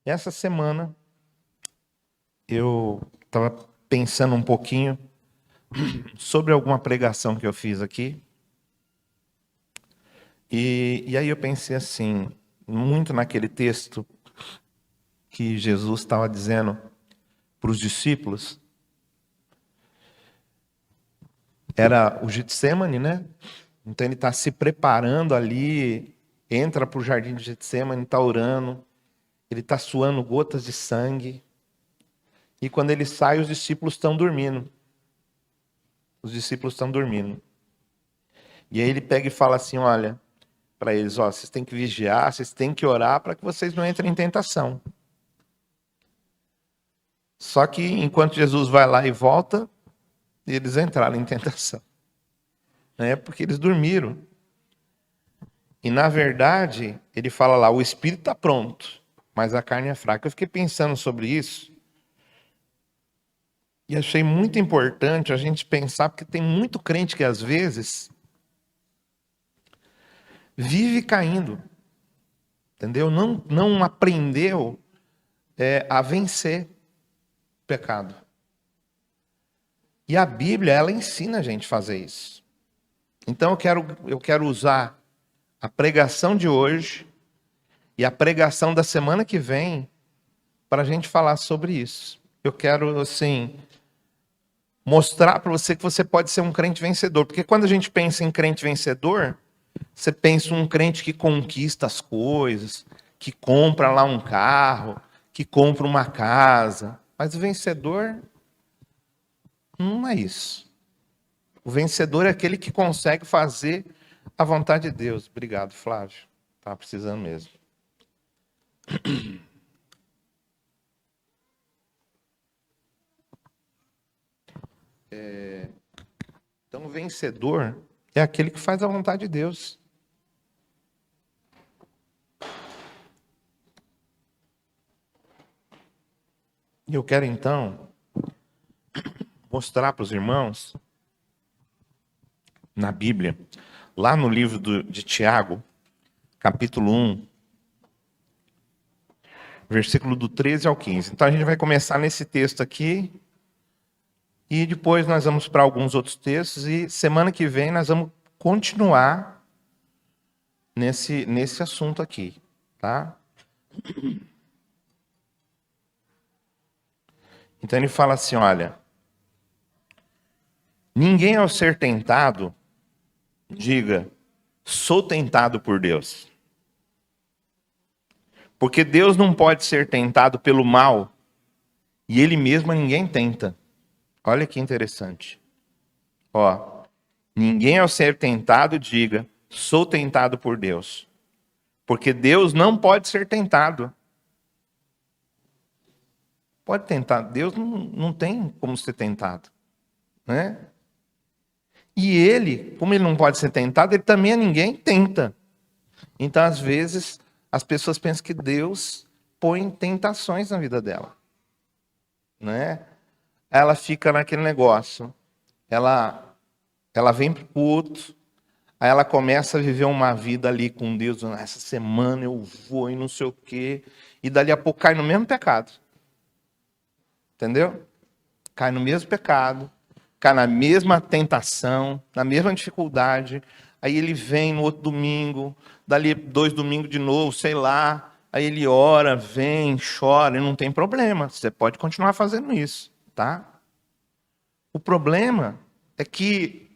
Essa semana eu estava pensando um pouquinho sobre alguma pregação que eu fiz aqui. E aí eu pensei assim, muito naquele texto que Jesus estava dizendo para os discípulos. Era o Getsemane, né? Então ele está se preparando ali, entra para o jardim de Getsemane, está orando, ele está suando gotas de sangue. E quando ele sai, os discípulos estão dormindo. Os discípulos estão dormindo. E aí ele pega e fala assim, olha, para eles, ó, vocês têm que vigiar, vocês têm que orar para que vocês não entrem em tentação. Só que enquanto Jesus vai lá e volta, eles entraram em tentação. Porque eles dormiram. E na verdade, ele fala lá, o espírito está pronto, mas a carne é fraca. Eu fiquei pensando sobre isso. E achei muito importante a gente pensar, porque tem muito crente que às vezes vive caindo, entendeu? Não aprendeu a vencer o pecado. E a Bíblia, ela ensina a gente a fazer isso. Então eu quero usar a pregação de hoje e a pregação da semana que vem para a gente falar sobre isso. Eu quero, assim, mostrar para você que você pode ser um crente vencedor. Porque quando a gente pensa em crente vencedor, você pensa em um crente que conquista as coisas, que compra lá um carro, que compra uma casa. Mas o vencedor não é isso. O vencedor é aquele que consegue fazer a vontade de Deus. Obrigado, Flávio. Estava precisando mesmo. Então, o vencedor é aquele que faz a vontade de Deus. E eu quero, então, mostrar para os irmãos, na Bíblia, lá no livro de Tiago, capítulo 1, versículo do 13 ao 15. Então, a gente vai começar nesse texto aqui, e depois nós vamos para alguns outros textos, e semana que vem nós vamos continuar nesse assunto aqui, tá? Então ele fala assim, olha, ninguém ao ser tentado, diga, sou tentado por Deus. Porque Deus não pode ser tentado pelo mal, e ele mesmo ninguém tenta. Olha que interessante. Ó, ninguém ao ser tentado, diga, sou tentado por Deus. Porque Deus não pode ser tentado. Pode tentar. Deus não tem como ser tentado. Né? E ele, como ele não pode ser tentado, ele também a ninguém tenta. Então, às vezes, as pessoas pensam que Deus põe tentações na vida dela. Né? Ela fica naquele negócio. Ela vem para o culto, aí ela começa a viver uma vida ali com Deus. Essa semana eu vou e não sei o quê. E dali a pouco cai no mesmo pecado. Entendeu? Cai no mesmo pecado, cai na mesma tentação, na mesma dificuldade. Aí ele vem no outro domingo, dali 2 domingos de novo, sei lá. Aí ele ora, vem, chora, e não tem problema. Você pode continuar fazendo isso, tá? O problema é que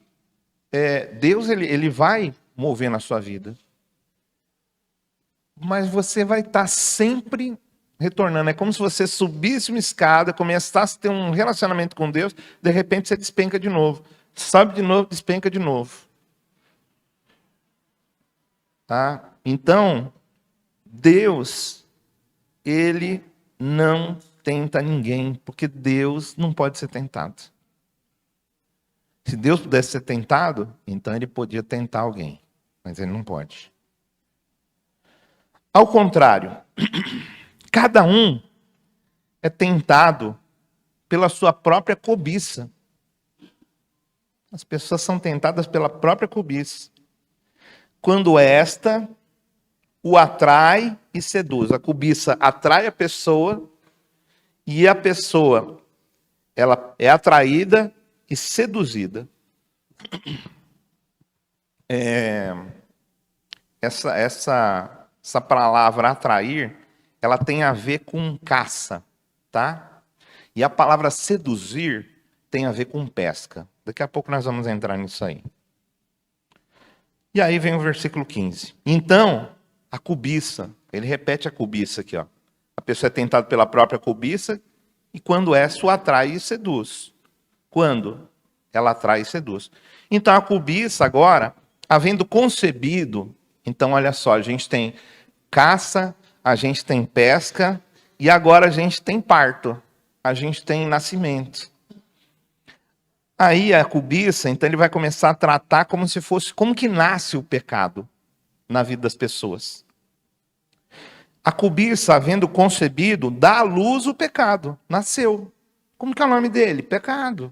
Deus ele vai mover na sua vida. Mas você vai estar sempre retornando. É como se você subisse uma escada, começasse a ter um relacionamento com Deus, de repente você despenca de novo. Sobe de novo, despenca de novo. Tá? Então, Deus, ele não tenta ninguém, porque Deus não pode ser tentado. Se Deus pudesse ser tentado, então ele podia tentar alguém, mas ele não pode. Ao contrário, cada um é tentado pela sua própria cobiça. As pessoas são tentadas pela própria cobiça. Quando esta o atrai e seduz. A cobiça atrai a pessoa e a pessoa ela é atraída e seduzida. Essa palavra atrair, ela tem a ver com caça, tá? E a palavra seduzir tem a ver com pesca. Daqui a pouco nós vamos entrar nisso aí. E aí vem o versículo 15. Então, a cobiça, ele repete a cobiça aqui, ó. A pessoa é tentada pela própria cobiça e quando o atrai e seduz. Quando ela atrai e seduz. Então, a cobiça agora, havendo concebido, então olha só, a gente tem caça, a gente tem pesca e agora a gente tem parto. A gente tem nascimento. Aí a cobiça, então ele vai começar a tratar como se fosse, como que nasce o pecado na vida das pessoas. A cobiça, havendo concebido, dá à luz o pecado, nasceu. Como que é o nome dele? Pecado.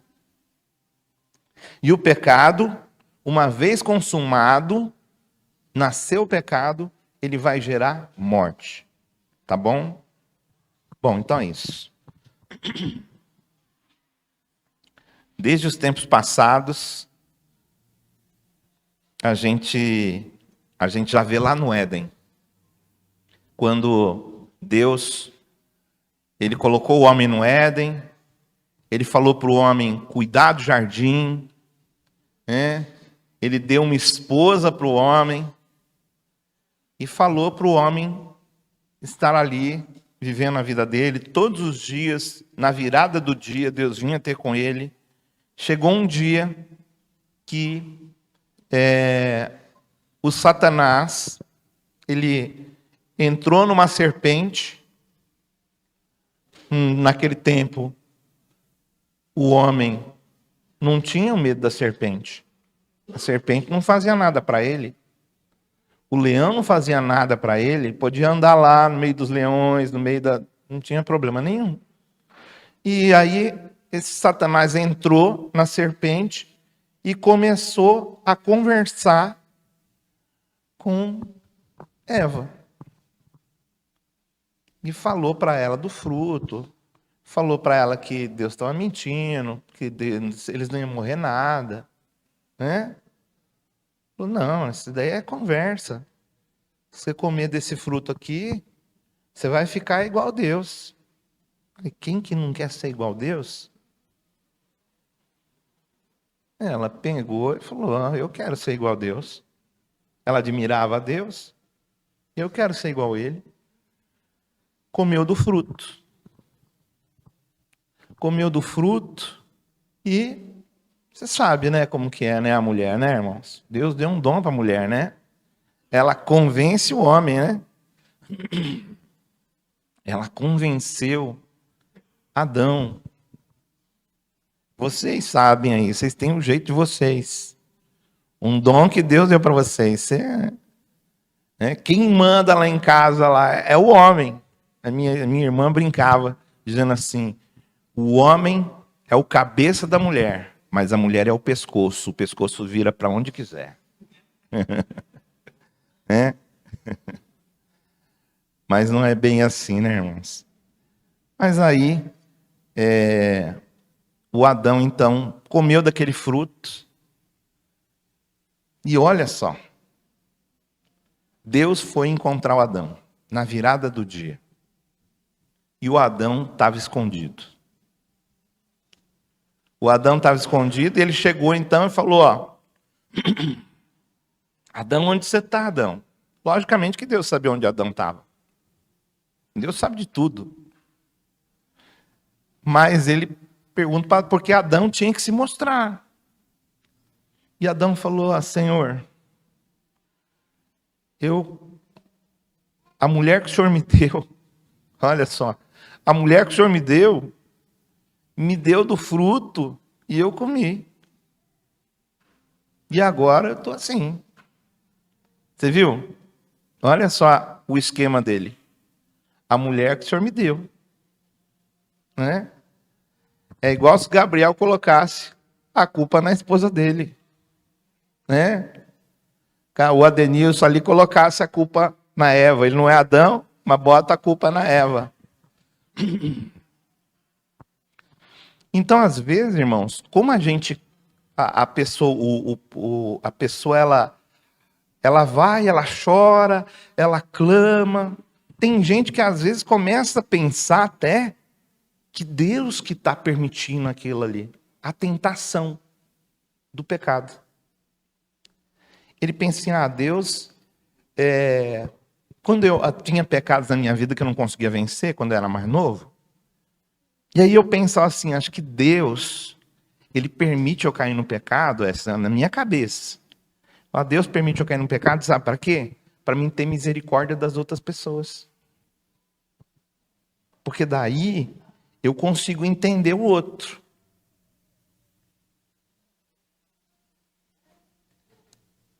E o pecado, uma vez consumado, nasceu o pecado, ele vai gerar morte. Tá bom? Bom, então é isso. Desde os tempos passados, a gente já vê lá no Éden, quando Deus, ele colocou o homem no Éden, ele falou para o homem cuidar do jardim, né? Ele deu uma esposa para o homem e falou para o homem estar ali, vivendo a vida dele, todos os dias, na virada do dia, Deus vinha ter com ele. Chegou um dia que o Satanás, ele entrou numa serpente. Naquele tempo, o homem não tinha medo da serpente. A serpente não fazia nada para ele. O leão não fazia nada para ele. Podia andar lá no meio dos leões, não tinha problema nenhum. E aí esse Satanás entrou na serpente e começou a conversar com Eva. E falou para ela do fruto, falou para ela que Deus estava mentindo, que eles não iam morrer nada, né? Falou, não, isso daí é conversa. Se você comer desse fruto aqui, você vai ficar igual a Deus. E quem que não quer ser igual a Deus? Ela pegou e falou, eu quero ser igual a Deus. Ela admirava a Deus. Eu quero ser igual a Ele. Comeu do fruto. Comeu do fruto e você sabe, né, como que é, né, a mulher, né, irmãos? Deus deu um dom para a mulher, né? Ela convence o homem, né? Ela convenceu Adão. Vocês sabem aí, vocês têm o jeito de vocês. Um dom que Deus deu para vocês. Quem manda lá em casa lá é o homem. A minha irmã brincava, dizendo assim, o homem é o cabeça da mulher, mas a mulher é o pescoço vira para onde quiser. Mas não é bem assim, né, irmãos? Mas aí, o Adão, então, comeu daquele fruto. E olha só. Deus foi encontrar o Adão na virada do dia. E o Adão estava escondido. O Adão estava escondido e ele chegou então e falou, ó, Adão, onde você está, Adão? Logicamente que Deus sabia onde Adão estava. Deus sabe de tudo. Mas ele pergunta porque Adão tinha que se mostrar. E Adão falou, Senhor, a mulher que o Senhor me deu, olha só, a mulher que o Senhor me deu do fruto e eu comi. E agora eu estou assim. Você viu? Olha só o esquema dele. A mulher que o Senhor me deu. Né? É igual se Gabriel colocasse a culpa na esposa dele. Né? O Adenilson ali colocasse a culpa na Eva. Ele não é Adão, mas bota a culpa na Eva. Então, às vezes, irmãos, como a gente, a pessoa, a pessoa, ela vai, ela chora, ela clama. Tem gente que às vezes começa a pensar até que Deus que está permitindo aquilo ali, a tentação do pecado. Ele pensa assim, Deus, quando eu tinha pecados na minha vida que eu não conseguia vencer, quando eu era mais novo, e aí eu pensava assim, acho que Deus, ele permite eu cair no pecado, essa na minha cabeça. Deus permite eu cair no pecado, sabe para quê? Para mim ter misericórdia das outras pessoas. Porque daí eu consigo entender o outro.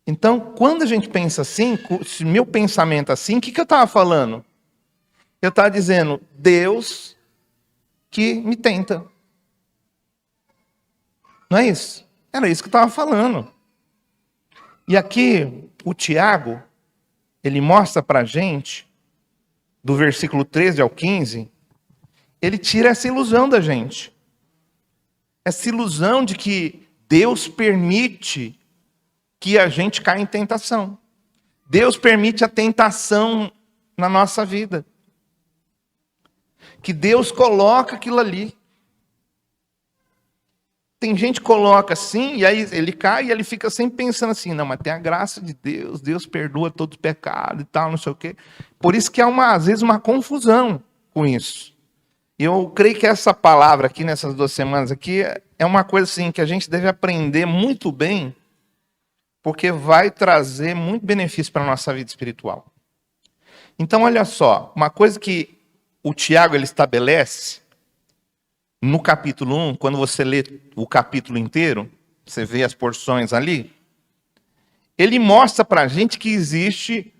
Então, quando a gente pensa assim, se meu pensamento assim, o que eu estava falando? Eu estava dizendo, Deus que me tenta. Não é isso? Era isso que eu estava falando. E aqui, o Tiago, ele mostra para a gente, do versículo 13 ao 15, ele tira essa ilusão da gente. Essa ilusão de que Deus permite que a gente caia em tentação. Deus permite a tentação na nossa vida. Que Deus coloca aquilo ali. Tem gente que coloca assim, e aí ele cai e ele fica sempre pensando assim, não, mas tem a graça de Deus, Deus perdoa todo o pecado e tal, não sei o quê. Por isso que há às vezes uma confusão com isso. E eu creio que essa palavra aqui, nessas 2 semanas aqui, é uma coisa assim que a gente deve aprender muito bem, porque vai trazer muito benefício para a nossa vida espiritual. Então, olha só, uma coisa que o Tiago ele estabelece, no capítulo 1, quando você lê o capítulo inteiro, você vê as porções ali, ele mostra para a gente que existe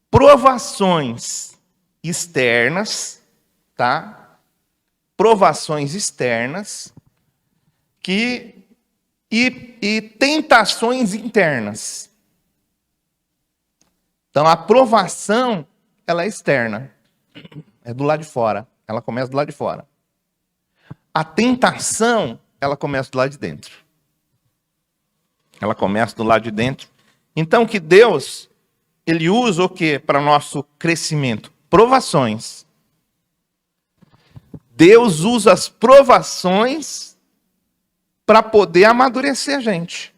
provações externas, tá? Provações externas e tentações internas. Então, a provação, ela é externa. É do lado de fora. Ela começa do lado de fora. A tentação, ela começa do lado de dentro. Ela começa do lado de dentro. Então, que Deus, ele usa o quê para o nosso crescimento? Provações. Deus usa as provações para poder amadurecer a gente.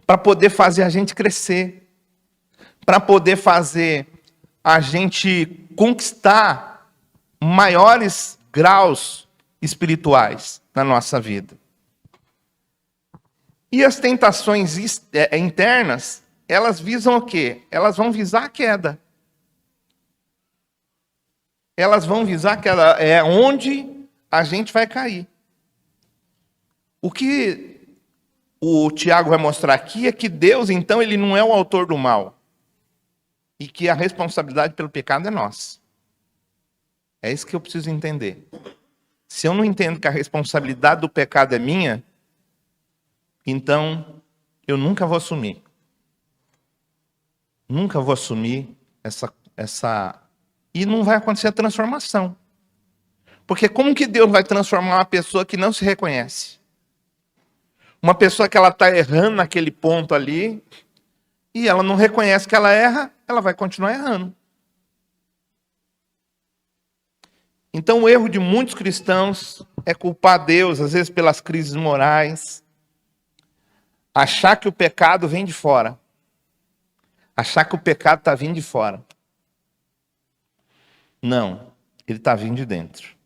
Para poder fazer a gente crescer. Para poder fazer a gente conquistar maiores graus espirituais na nossa vida. E as tentações internas, elas visam o quê? Elas vão visar a queda. Elas vão visar a queda. É onde a gente vai cair. O que o Tiago vai mostrar aqui é que Deus, então, ele não é o autor do mal. E que a responsabilidade pelo pecado é nossa. É isso que eu preciso entender. Se eu não entendo que a responsabilidade do pecado é minha, então eu nunca vou assumir. Nunca vou assumir essa... E não vai acontecer a transformação. Porque como que Deus vai transformar uma pessoa que não se reconhece? Uma pessoa que ela está errando naquele ponto ali, e ela não reconhece que ela erra, ela vai continuar errando. Então o erro de muitos cristãos é culpar Deus, às vezes pelas crises morais, achar que o pecado vem de fora. Achar que o pecado está vindo de fora. Não, ele está vindo de dentro.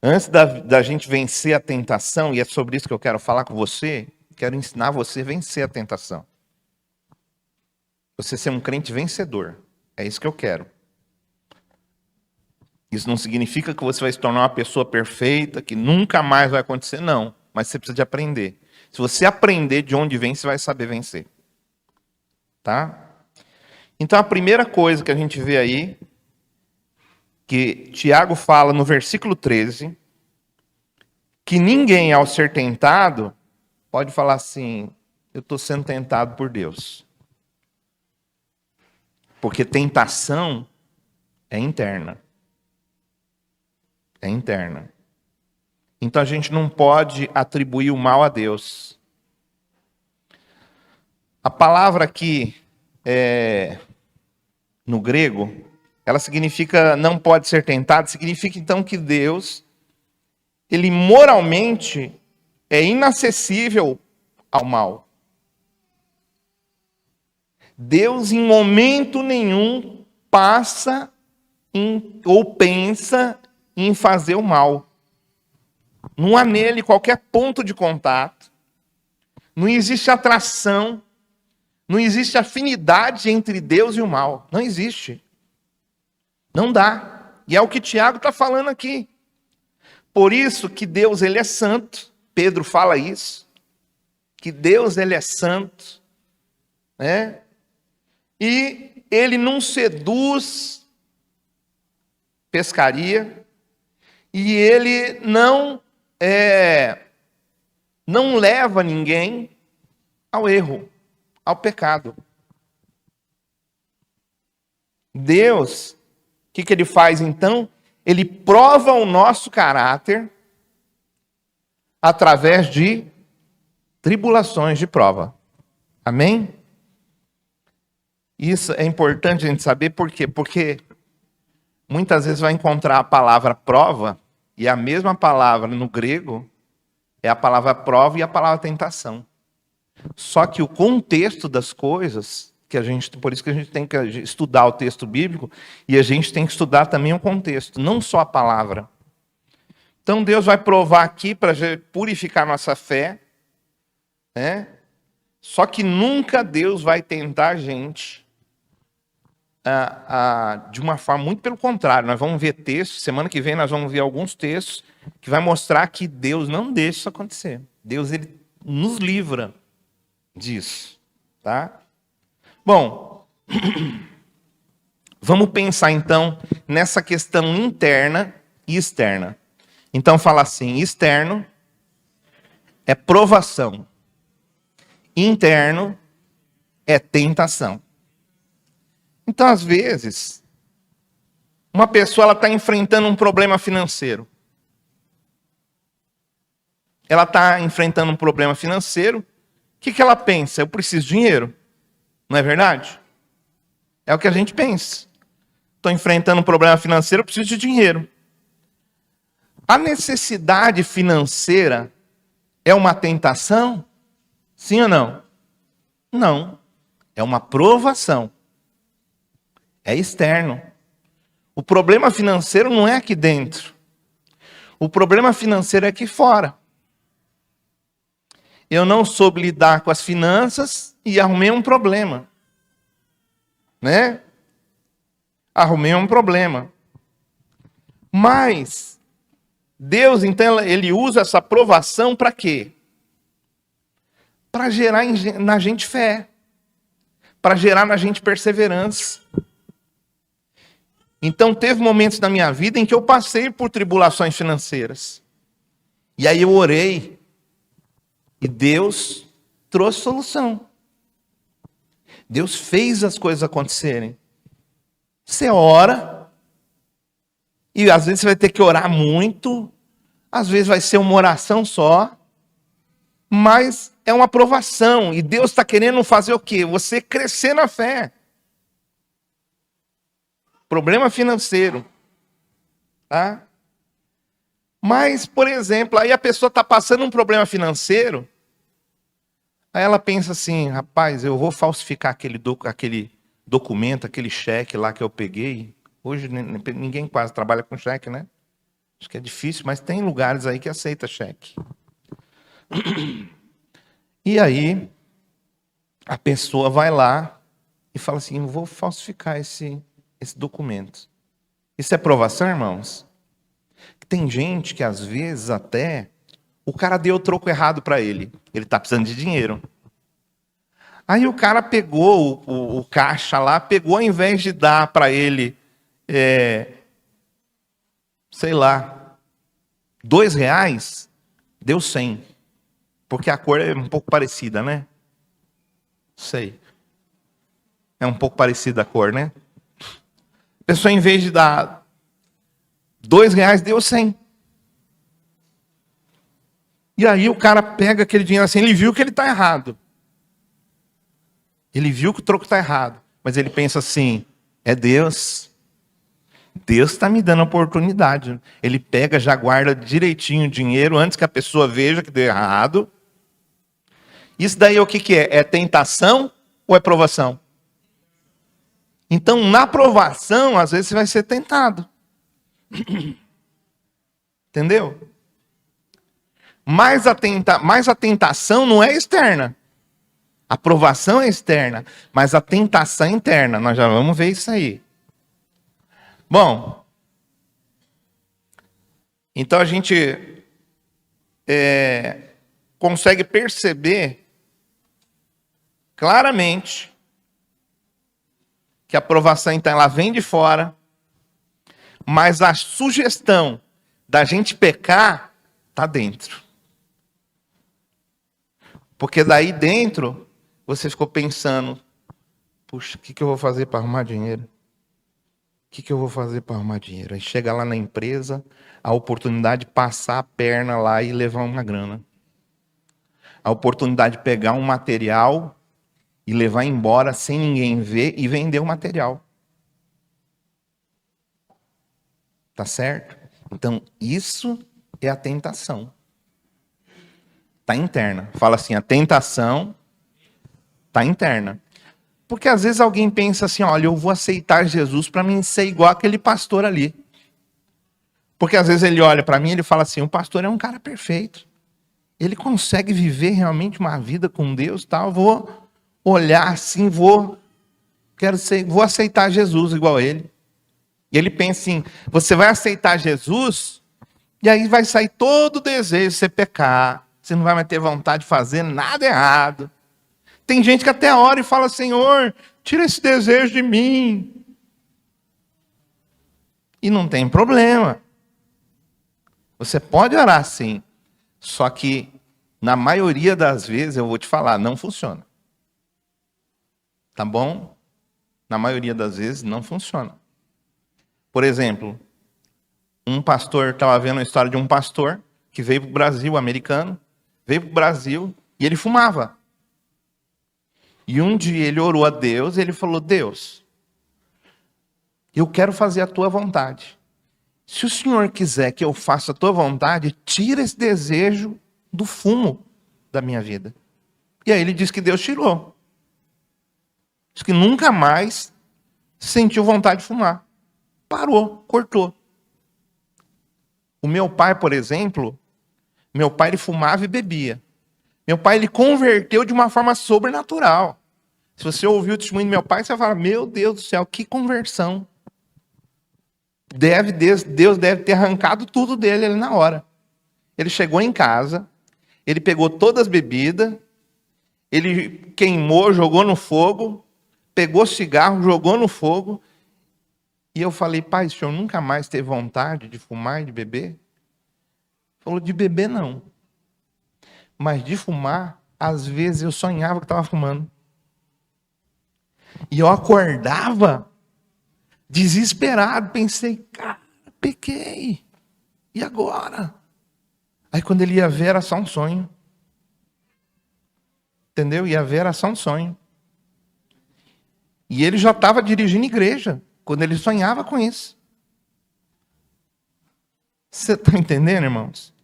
Antes da gente vencer a tentação, e é sobre isso que eu quero falar com você, quero ensinar você a vencer a tentação. Você ser um crente vencedor. É isso que eu quero. Isso não significa que você vai se tornar uma pessoa perfeita, que nunca mais vai acontecer, não. Mas você precisa de aprender. Se você aprender de onde vem, você vai saber vencer. Tá? Então a primeira coisa que a gente vê aí, que Tiago fala no versículo 13, que ninguém ao ser tentado pode falar assim, eu estou sendo tentado por Deus. Porque tentação é interna. É interna. Então a gente não pode atribuir o mal a Deus. A palavra aqui, no grego, ela significa não pode ser tentado, significa então que Deus, ele moralmente é inacessível ao mal. Deus em momento nenhum passa ou pensa em fazer o mal. Não há nele qualquer ponto de contato. Não existe atração. Não existe afinidade entre Deus e o mal. Não existe. Não dá. E é o que Tiago está falando aqui. Por isso que Deus, ele é santo. Pedro fala isso. Que Deus, ele é santo. Né? E ele não seduz pescaria. E ele não leva ninguém ao erro, ao pecado. Deus, o que ele faz então? Ele prova o nosso caráter através de tribulações de prova. Amém? Isso é importante a gente saber por quê? Porque muitas vezes vai encontrar a palavra prova, e a mesma palavra no grego é a palavra prova e a palavra tentação. Só que o contexto das coisas, por isso que a gente tem que estudar o texto bíblico, e a gente tem que estudar também o contexto, não só a palavra. Então Deus vai provar aqui para purificar nossa fé, né? Só que nunca Deus vai tentar a gente de uma forma, muito pelo contrário. Nós vamos ver textos, semana que vem nós vamos ver alguns textos que vai mostrar que Deus não deixa isso acontecer. Deus, ele nos livra disso, tá? Bom, vamos pensar então nessa questão interna e externa. Então fala assim, externo é provação, interno é tentação. Então, às vezes, uma pessoa está enfrentando um problema financeiro. Ela está enfrentando um problema financeiro. O que ela pensa? Eu preciso de dinheiro. Não é verdade? É o que a gente pensa. Estou enfrentando um problema financeiro, eu preciso de dinheiro. A necessidade financeira é uma tentação? Sim ou não? Não. É uma provação. É externo. O problema financeiro não é aqui dentro. O problema financeiro é aqui fora. Eu não soube lidar com as finanças e arrumei um problema. Né? Arrumei um problema. Mas Deus, então, ele usa essa provação para quê? Para gerar na gente fé. Para gerar na gente perseverança. Então, teve momentos na minha vida em que eu passei por tribulações financeiras. E aí eu orei. E Deus trouxe solução. Deus fez as coisas acontecerem. Você ora. E às vezes você vai ter que orar muito. Às vezes vai ser uma oração só. Mas é uma provação. E Deus está querendo fazer o quê? Você crescer na fé. Problema financeiro. Tá? Mas, por exemplo, aí a pessoa está passando um problema financeiro. Aí ela pensa assim, rapaz, eu vou falsificar aquele documento, aquele cheque lá que eu peguei. Hoje ninguém quase trabalha com cheque, né? Acho que é difícil, mas tem lugares aí que aceita cheque. E aí, a pessoa vai lá e fala assim, eu vou falsificar esse documento. Isso é provação, irmãos? Tem gente que às vezes até o cara deu o troco errado para ele. Ele está precisando de dinheiro. Aí o cara pegou o caixa lá, pegou ao invés de dar para ele, sei lá, R$2, deu 100. Porque a cor é um pouco parecida, né? Sei. É um pouco parecida a cor, né? A pessoa, em vez de dar R$ 2, deu 100. E aí o cara pega aquele dinheiro assim, ele viu que ele está errado. Ele viu que o troco está errado. Mas ele pensa assim, é Deus. Deus está me dando a oportunidade. Ele pega, já guarda direitinho o dinheiro antes que a pessoa veja que deu errado. Isso daí o que é? É tentação ou é provação? Então, na provação, às vezes você vai ser tentado. Entendeu? Mas a tentação não é externa. A provação é externa, mas a tentação é interna. Nós já vamos ver isso aí. Bom, então a gente consegue perceber claramente que a provação, então, ela vem de fora, mas a sugestão da gente pecar está dentro. Porque daí dentro, você ficou pensando, puxa, o que eu vou fazer para arrumar dinheiro? O que eu vou fazer para arrumar dinheiro? Aí chega lá na empresa, a oportunidade de passar a perna lá e levar uma grana. A oportunidade de pegar um material e levar embora sem ninguém ver e vender o material. Tá certo? Então, isso é a tentação. Tá interna. Fala assim, a tentação tá interna. Porque às vezes alguém pensa assim, olha, eu vou aceitar Jesus para mim ser igual aquele pastor ali. Porque às vezes ele olha para mim e ele fala assim, o pastor é um cara perfeito. Ele consegue viver realmente uma vida com Deus, tal. Vou olhar assim, vou aceitar Jesus igual ele. E ele pensa assim, você vai aceitar Jesus e aí vai sair todo o desejo de você pecar. Você não vai mais ter vontade de fazer nada errado. Tem gente que até ora e fala, Senhor, tira esse desejo de mim. E não tem problema. Você pode orar sim. Só que, na maioria das vezes, eu vou te falar, não funciona. Tá bom? Na maioria das vezes, não funciona. Por exemplo, um pastor, estava vendo a história de um pastor que veio para o Brasil, americano, veio para o Brasil e ele fumava. E um dia ele orou a Deus e ele falou, Deus, eu quero fazer a tua vontade. Se o Senhor quiser que eu faça a tua vontade, tira esse desejo do fumo da minha vida. E aí ele disse que Deus tirou. Diz que nunca mais sentiu vontade de fumar. Parou, cortou. O meu pai, por exemplo, meu pai ele fumava e bebia. Meu pai ele converteu de uma forma sobrenatural. Se você ouvir o testemunho do meu pai, você vai falar, meu Deus do céu, que conversão. Deus deve ter arrancado tudo dele ali na hora. Ele chegou em casa, ele pegou todas as bebidas, ele queimou, jogou no fogo, pegou cigarro, jogou no fogo. E eu falei, pai, o senhor nunca mais teve vontade de fumar e de beber? Ele falou, de beber não. Mas de fumar, às vezes eu sonhava que estava fumando. E eu acordava desesperado, pensei, cara, pequei. E agora? Aí quando ele ia ver, era só um sonho. Entendeu? Ia ver, era só um sonho. E ele já estava dirigindo igreja, quando ele sonhava com isso. Você está entendendo, irmãos?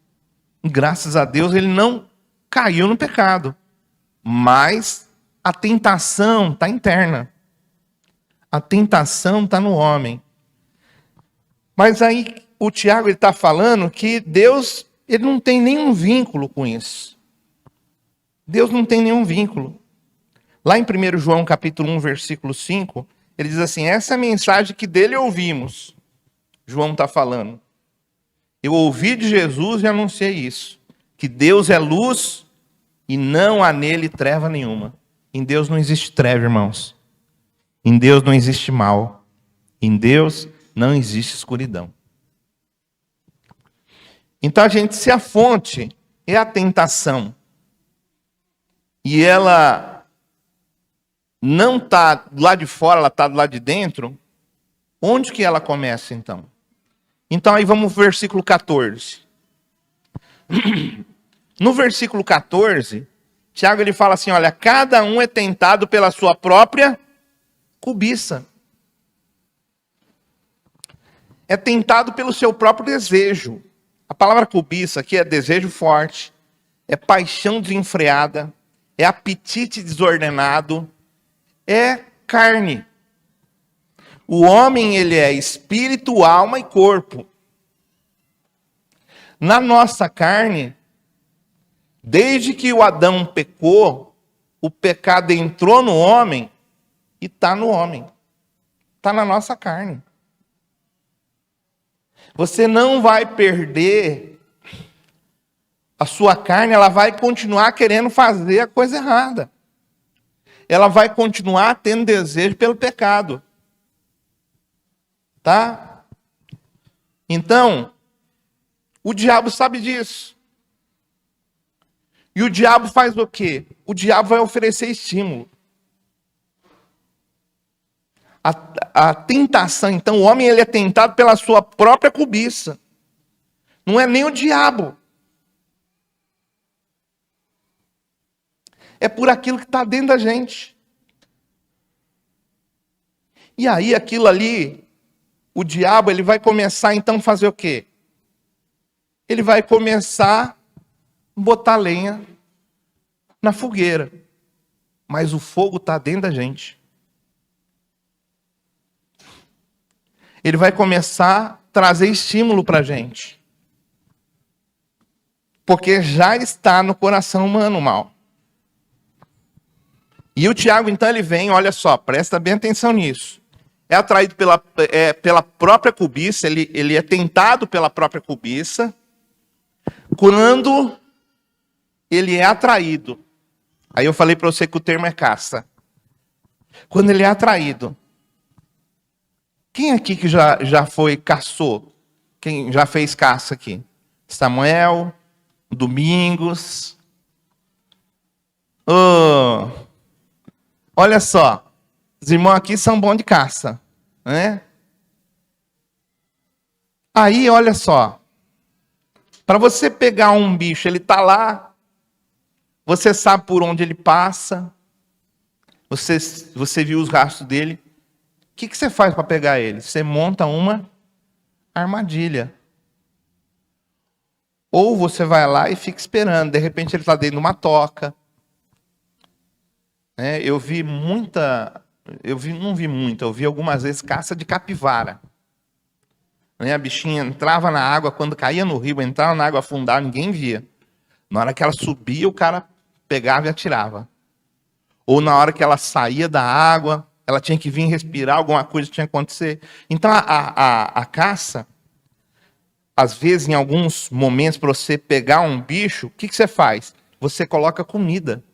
Graças a Deus ele não caiu no pecado. Mas a tentação está interna. A tentação está no homem. Mas aí o Tiago está falando que Deus ele não tem nenhum vínculo com isso. Deus não tem nenhum vínculo. Lá em 1 João capítulo 1, versículo 5, ele diz assim, essa é a mensagem que dele ouvimos. João está falando. Eu ouvi de Jesus e anunciei isso. Que Deus é luz e não há nele treva nenhuma. Em Deus não existe treva, irmãos. Em Deus não existe mal. Em Deus não existe escuridão. Então a gente, se a fonte é a tentação, e ela não está do lado de fora, ela está do lado de dentro, onde que ela começa então? Então aí vamos para o versículo 14. No versículo 14, Tiago ele fala assim, olha, cada um é tentado pela sua própria cobiça. É tentado pelo seu próprio desejo. A palavra cobiça aqui é desejo forte, é paixão desenfreada, é apetite desordenado, é carne. O homem, ele é espírito, alma e corpo. Na nossa carne, desde que o Adão pecou, o pecado entrou no homem e está no homem. Está na nossa carne. Você não vai perder a sua carne, ela vai continuar querendo fazer a coisa errada. Ela vai continuar tendo desejo pelo pecado. Tá? Então, o diabo sabe disso. E o diabo faz o quê? O diabo vai oferecer estímulo. A tentação, então, o homem ele é tentado pela sua própria cobiça. Não é nem o diabo. É por aquilo que está dentro da gente. E aí, aquilo ali, o diabo, ele vai começar, então, a fazer o quê? Ele vai começar a botar lenha na fogueira. Mas o fogo está dentro da gente. Ele vai começar a trazer estímulo para a gente. Porque já está no coração humano o mal. E o Tiago, então, ele vem, olha só, presta bem atenção nisso. É atraído pela própria cobiça, ele é tentado pela própria cobiça. Quando ele é atraído. Aí eu falei para você que o termo é caça. Quando ele é atraído. Quem aqui que já foi caçou? Quem já fez caça aqui? Samuel, Domingos. Oh, olha só. Os irmãos aqui são bons de caça. Né? Aí, olha só. Para você pegar um bicho, ele está lá. Você sabe por onde ele passa. Você viu os rastros dele. O que você faz para pegar ele? Você monta uma armadilha. Ou você vai lá e fica esperando. De repente ele está dentro de uma toca. Eu vi algumas vezes caça de capivara. A bichinha entrava na água, quando caía no rio, entrava na água afundar, ninguém via. Na hora que ela subia, o cara pegava e atirava. Ou na hora que ela saía da água, ela tinha que vir respirar, alguma coisa tinha que acontecer. Então, a caça, às vezes, em alguns momentos, para você pegar um bicho, o que você faz? Você coloca comida.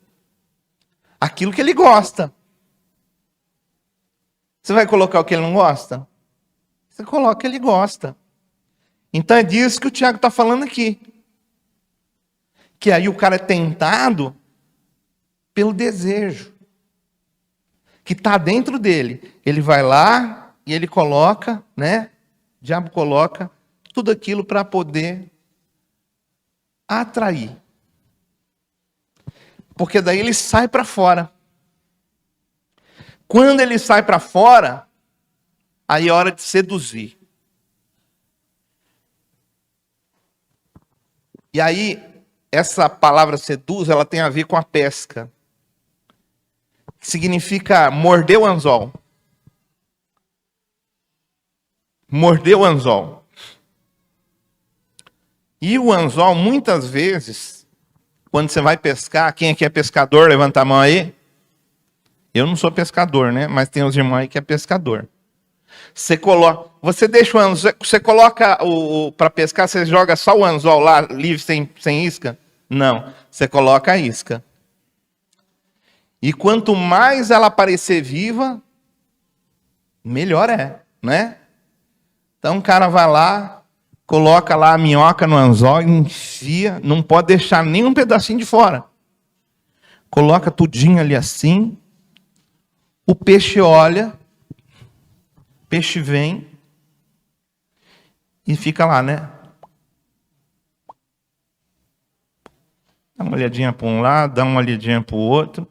Aquilo que ele gosta. Você vai colocar o que ele não gosta? Você coloca o que ele gosta. Então, é disso que o Tiago está falando aqui. Que aí o cara é tentado pelo desejo. Que está dentro dele. Ele vai lá e ele coloca, né? O diabo coloca tudo aquilo para poder atrair. Porque daí ele sai para fora. Quando ele sai para fora, aí é hora de seduzir. E aí, essa palavra seduz, ela tem a ver com a pesca. Significa morder o anzol. Morder o anzol. E o anzol, muitas vezes, quando você vai pescar, quem aqui é pescador, levanta a mão aí. Eu não sou pescador, né? Mas tem os irmãos aí que é pescador. Você deixa o anzol, você coloca para pescar, você joga só o anzol lá, livre, sem isca? Não, você coloca a isca. E quanto mais ela aparecer viva, melhor é, né? Então o cara vai lá, coloca lá a minhoca no anzol, enfia, não pode deixar nem um pedacinho de fora. Coloca tudinho ali assim. O peixe olha, o peixe vem e fica lá, né? Dá uma olhadinha para um lado, dá uma olhadinha para o outro.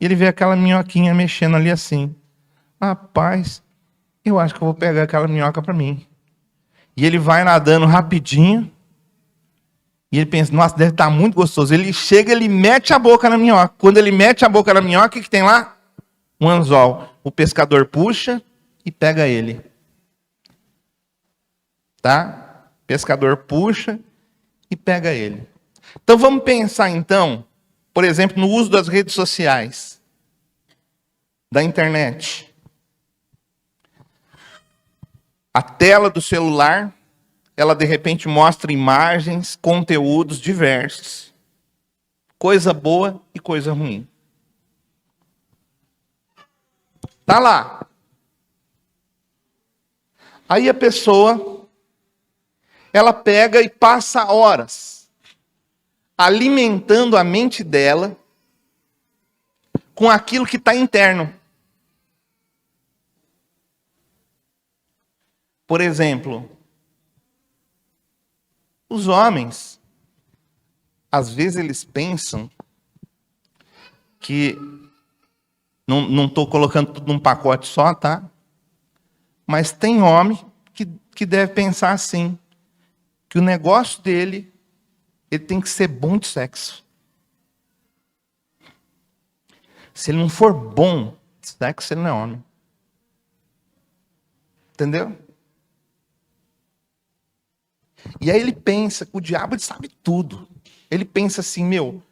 E ele vê aquela minhoquinha mexendo ali assim. Rapaz, eu acho que eu vou pegar aquela minhoca para mim. E ele vai nadando rapidinho. E ele pensa, nossa, deve estar muito gostoso. Ele chega, ele mete a boca na minhoca. Quando ele mete a boca na minhoca, o que tem lá? Um anzol. O pescador puxa e pega ele. Tá? O pescador puxa e pega ele. Então vamos pensar então, por exemplo, no uso das redes sociais, da internet. A tela do celular, ela de repente mostra imagens, conteúdos diversos. Coisa boa e coisa ruim. Tá lá. Aí a pessoa, ela pega e passa horas alimentando a mente dela com aquilo que está interno. Por exemplo, os homens, às vezes eles pensam que, não estou colocando tudo num pacote só, tá? Mas tem homem que deve pensar assim, que o negócio dele, ele tem que ser bom de sexo. Se ele não for bom de sexo, ele não é homem. Entendeu? E aí ele pensa que o diabo ele sabe tudo. Ele pensa assim, eu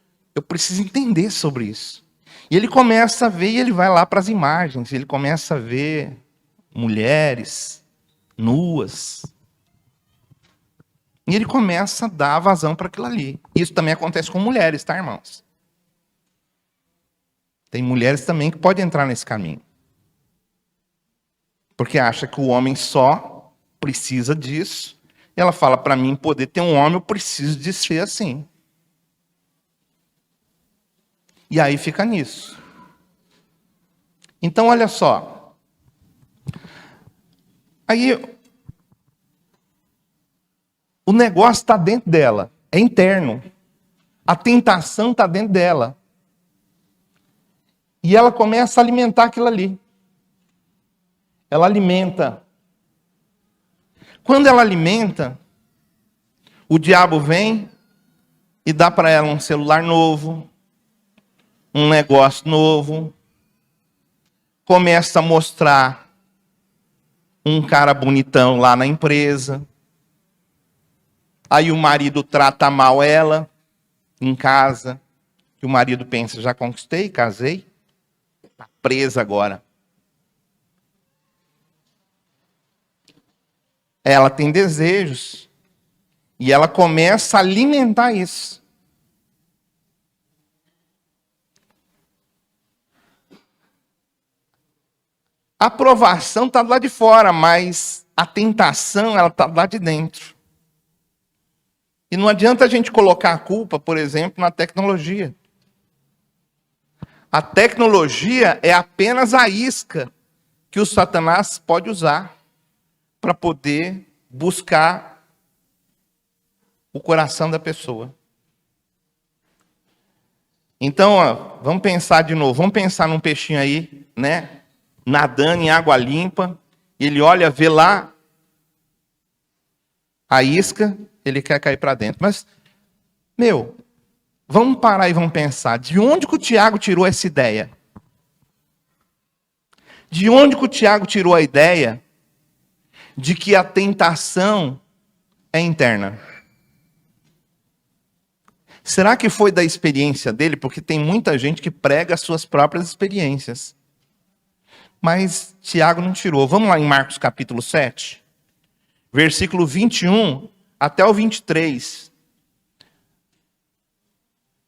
preciso entender sobre isso. E ele começa a ver, e ele vai lá para as imagens, ele começa a ver mulheres nuas. E ele começa a dar vazão para aquilo ali. Isso também acontece com mulheres, tá, irmãos? Tem mulheres também que podem entrar nesse caminho. Porque acha que o homem só precisa disso. E ela fala, para mim poder ter um homem, eu preciso de ser assim. E aí fica nisso. Então, olha só. Aí, o negócio está dentro dela. É interno. A tentação está dentro dela. E ela começa a alimentar aquilo ali. Ela alimenta. Quando ela alimenta, o diabo vem e dá para ela um celular novo, um negócio novo, começa a mostrar um cara bonitão lá na empresa. Aí o marido trata mal ela em casa, que o marido pensa, já conquistei, casei, está presa agora. Ela tem desejos e ela começa a alimentar isso. A aprovação está lá de fora, mas a tentação ela está lá de dentro. E não adianta a gente colocar a culpa, por exemplo, na tecnologia. A tecnologia é apenas a isca que o Satanás pode usar para poder buscar o coração da pessoa. Então, vamos pensar de novo. Vamos pensar num peixinho aí, né? Nadando em água limpa. Ele olha, vê lá a isca, ele quer cair para dentro. Mas, vamos parar e vamos pensar. De onde que o Tiago tirou essa ideia? De onde que o Tiago tirou a ideia de que a tentação é interna? Será que foi da experiência dele? Porque tem muita gente que prega as suas próprias experiências. Mas Tiago não tirou. Vamos lá em Marcos capítulo 7, versículo 21 até o 23.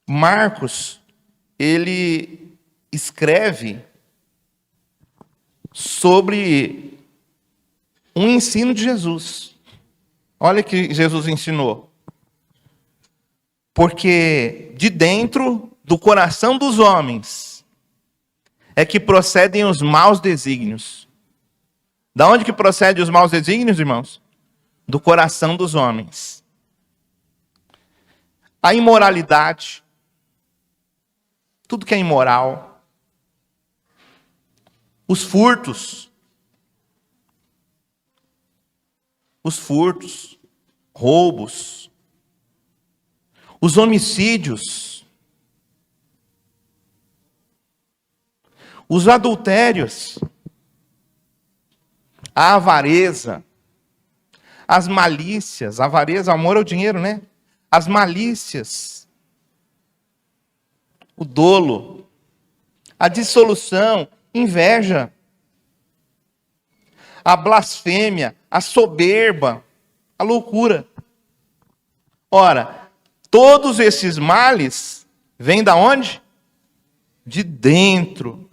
Marcos, ele escreve sobre um ensino de Jesus. Olha que Jesus ensinou. Porque de dentro do coração dos homens é que procedem os maus desígnios. Da onde que procedem os maus desígnios, irmãos? Do coração dos homens. A imoralidade, tudo que é imoral, os furtos, roubos, os homicídios, os adultérios, a avareza, as malícias, avareza, amor ao dinheiro, né? As malícias, o dolo, a dissolução, inveja, a blasfêmia, a soberba, a loucura. Ora, todos esses males vêm da onde? De dentro.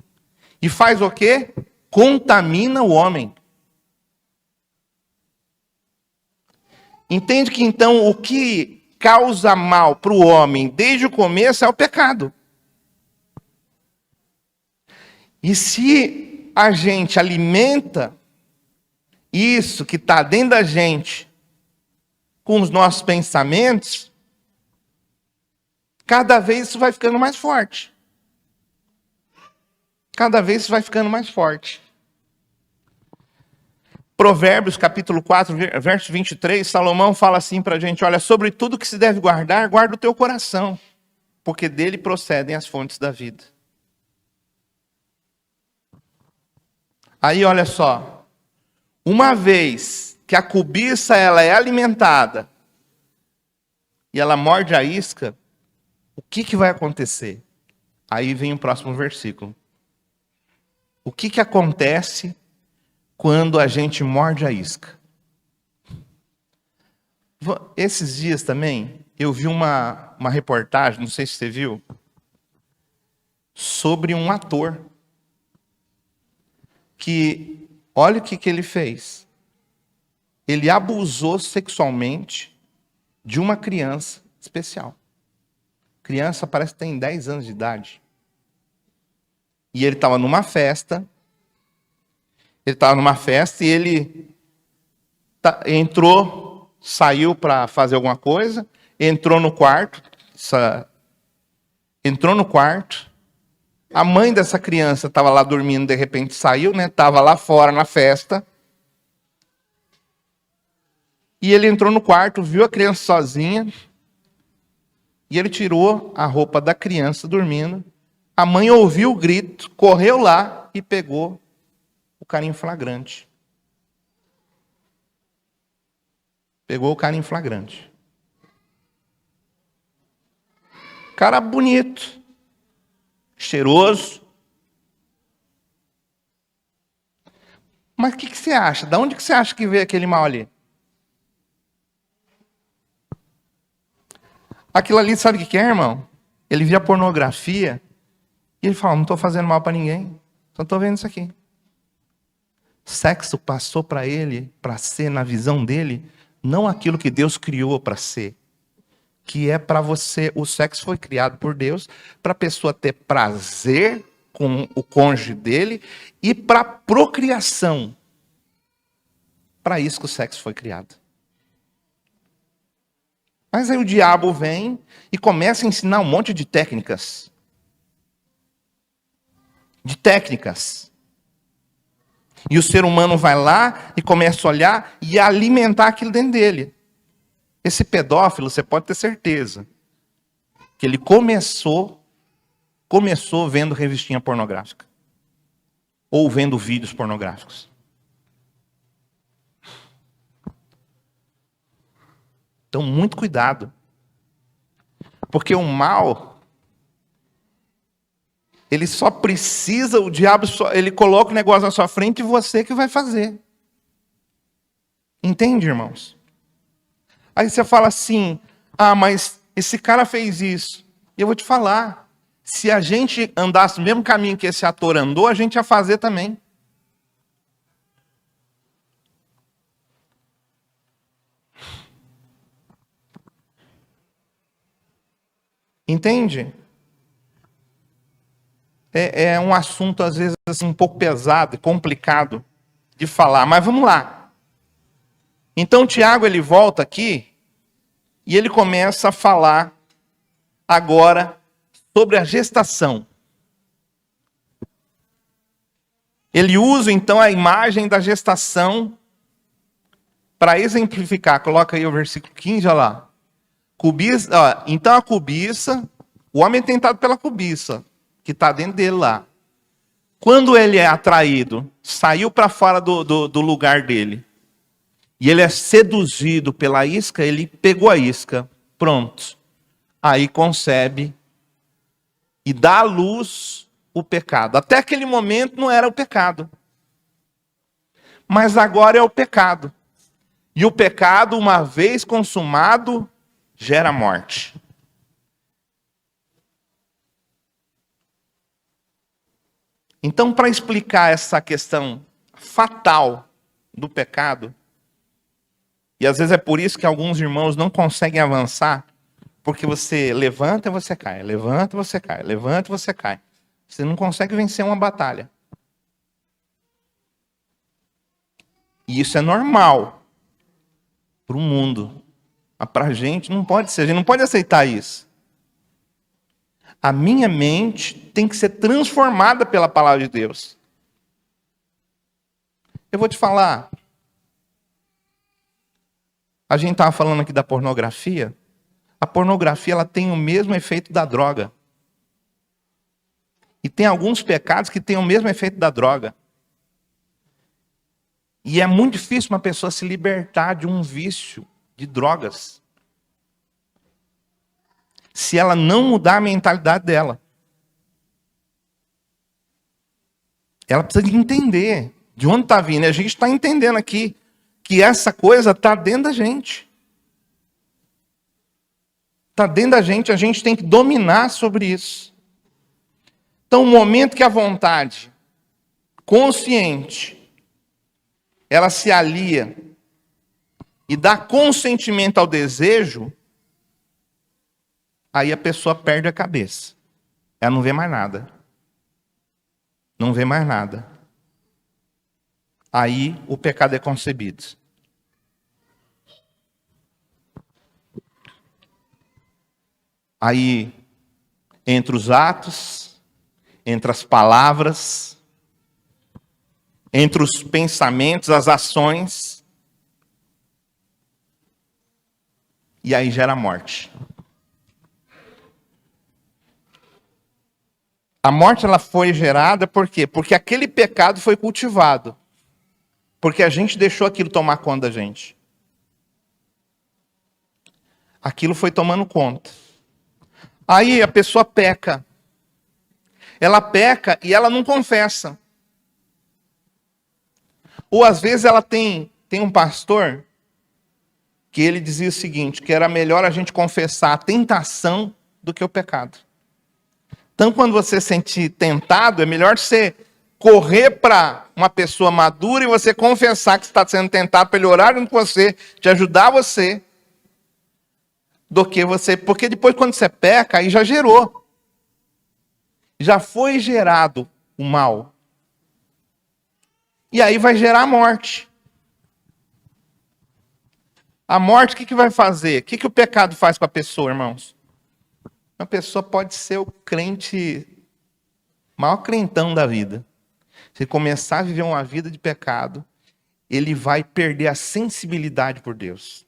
E faz o quê? Contamina o homem. Entende que então o que causa mal para o homem desde o começo é o pecado. E se a gente alimenta isso que está dentro da gente com os nossos pensamentos, cada vez isso vai ficando mais forte. Cada vez isso vai ficando mais forte. Provérbios capítulo 4, verso 23, Salomão fala assim para a gente, olha, sobre tudo que se deve guardar, guarda o teu coração, porque dele procedem as fontes da vida. Aí olha só, uma vez que a cobiça ela é alimentada e ela morde a isca, o que vai acontecer? Aí vem o próximo versículo. O que acontece quando a gente morde a isca? Esses dias também, eu vi uma reportagem, não sei se você viu, sobre um ator. Que, olha o que ele fez. Ele abusou sexualmente de uma criança especial. Criança parece que tem 10 anos de idade. E ele estava numa festa. E ele entrou, saiu para fazer alguma coisa, entrou no quarto. A mãe dessa criança estava lá dormindo, de repente saiu, né? Estava lá fora na festa. E ele entrou no quarto, viu a criança sozinha. E ele tirou a roupa da criança dormindo. A mãe ouviu o grito, correu lá e pegou o cara em flagrante. Cara bonito, cheiroso. Mas o que você acha? Da onde que você acha que veio aquele mal ali? Aquilo ali, sabe o que é, irmão? Ele via pornografia e ele fala, não estou fazendo mal para ninguém, só estou vendo isso aqui. Sexo passou para ele, para ser, na visão dele, não aquilo que Deus criou para ser. Que é para você, o sexo foi criado por Deus para a pessoa ter prazer com o cônjuge dele e para procriação. Para isso que o sexo foi criado. Mas aí o diabo vem e começa a ensinar um monte de técnicas. E o ser humano vai lá e começa a olhar e a alimentar aquilo dentro dele. Esse pedófilo, você pode ter certeza que ele começou vendo revistinha pornográfica. Ou vendo vídeos pornográficos. Então, muito cuidado. Porque o mal, ele só precisa, o diabo, ele coloca o negócio na sua frente e você que vai fazer. Entende, irmãos? Aí você fala assim, mas esse cara fez isso. E eu vou te falar, se a gente andasse no mesmo caminho que esse ator andou, a gente ia fazer também. Entende? é um assunto, às vezes, assim, um pouco pesado e complicado de falar, mas vamos lá. Então, Tiago, ele volta aqui e ele começa a falar agora sobre a gestação. Ele usa, então, a imagem da gestação para exemplificar. Coloca aí o versículo 15, olha lá. Cobiça, ó, então a cobiça, o homem é tentado pela cobiça, que está dentro dele lá. Quando ele é atraído, saiu para fora do lugar dele, e ele é seduzido pela isca, ele pegou a isca, pronto. Aí concebe e dá à luz o pecado. Até aquele momento não era o pecado. Mas agora é o pecado. E o pecado, uma vez consumado, gera morte. Então, para explicar essa questão fatal do pecado, e às vezes é por isso que alguns irmãos não conseguem avançar, porque você levanta e você cai, levanta e você cai, levanta e você cai. Você não consegue vencer uma batalha. E isso é normal para o mundo. Mas para a gente não pode ser, a gente não pode aceitar isso. A minha mente tem que ser transformada pela palavra de Deus. Eu vou te falar. A gente estava falando aqui da pornografia. A pornografia ela tem o mesmo efeito da droga. E tem alguns pecados que têm o mesmo efeito da droga. E é muito difícil uma pessoa se libertar de um vício de drogas, se ela não mudar a mentalidade dela. Ela precisa de entender de onde está vindo. E a gente está entendendo aqui que essa coisa está dentro da gente. Está dentro da gente, a gente tem que dominar sobre isso. Então, o momento que a vontade consciente, ela se alia e dá consentimento ao desejo, aí a pessoa perde a cabeça. Ela não vê mais nada. Não vê mais nada. Aí o pecado é concebido. Aí, entre os atos, entre as palavras, entre os pensamentos, as ações, e aí gera morte. A morte ela foi gerada por quê? Porque aquele pecado foi cultivado. Porque a gente deixou aquilo tomar conta da gente. Aquilo foi tomando conta. Aí a pessoa peca. Ela peca e ela não confessa. Ou às vezes ela tem um pastor que ele dizia o seguinte, que era melhor a gente confessar a tentação do que o pecado. Então, quando você se sentir tentado, é melhor você correr para uma pessoa madura e você confessar que você está sendo tentado para ele orar junto com você, te ajudar você, do que você... Porque depois, quando você peca, aí já gerou. Já foi gerado o mal. E aí vai gerar a morte. A morte, o que vai fazer? O que o pecado faz com a pessoa, irmãos? Uma pessoa pode ser o crente, maior crentão da vida. Se começar a viver uma vida de pecado, ele vai perder a sensibilidade por Deus.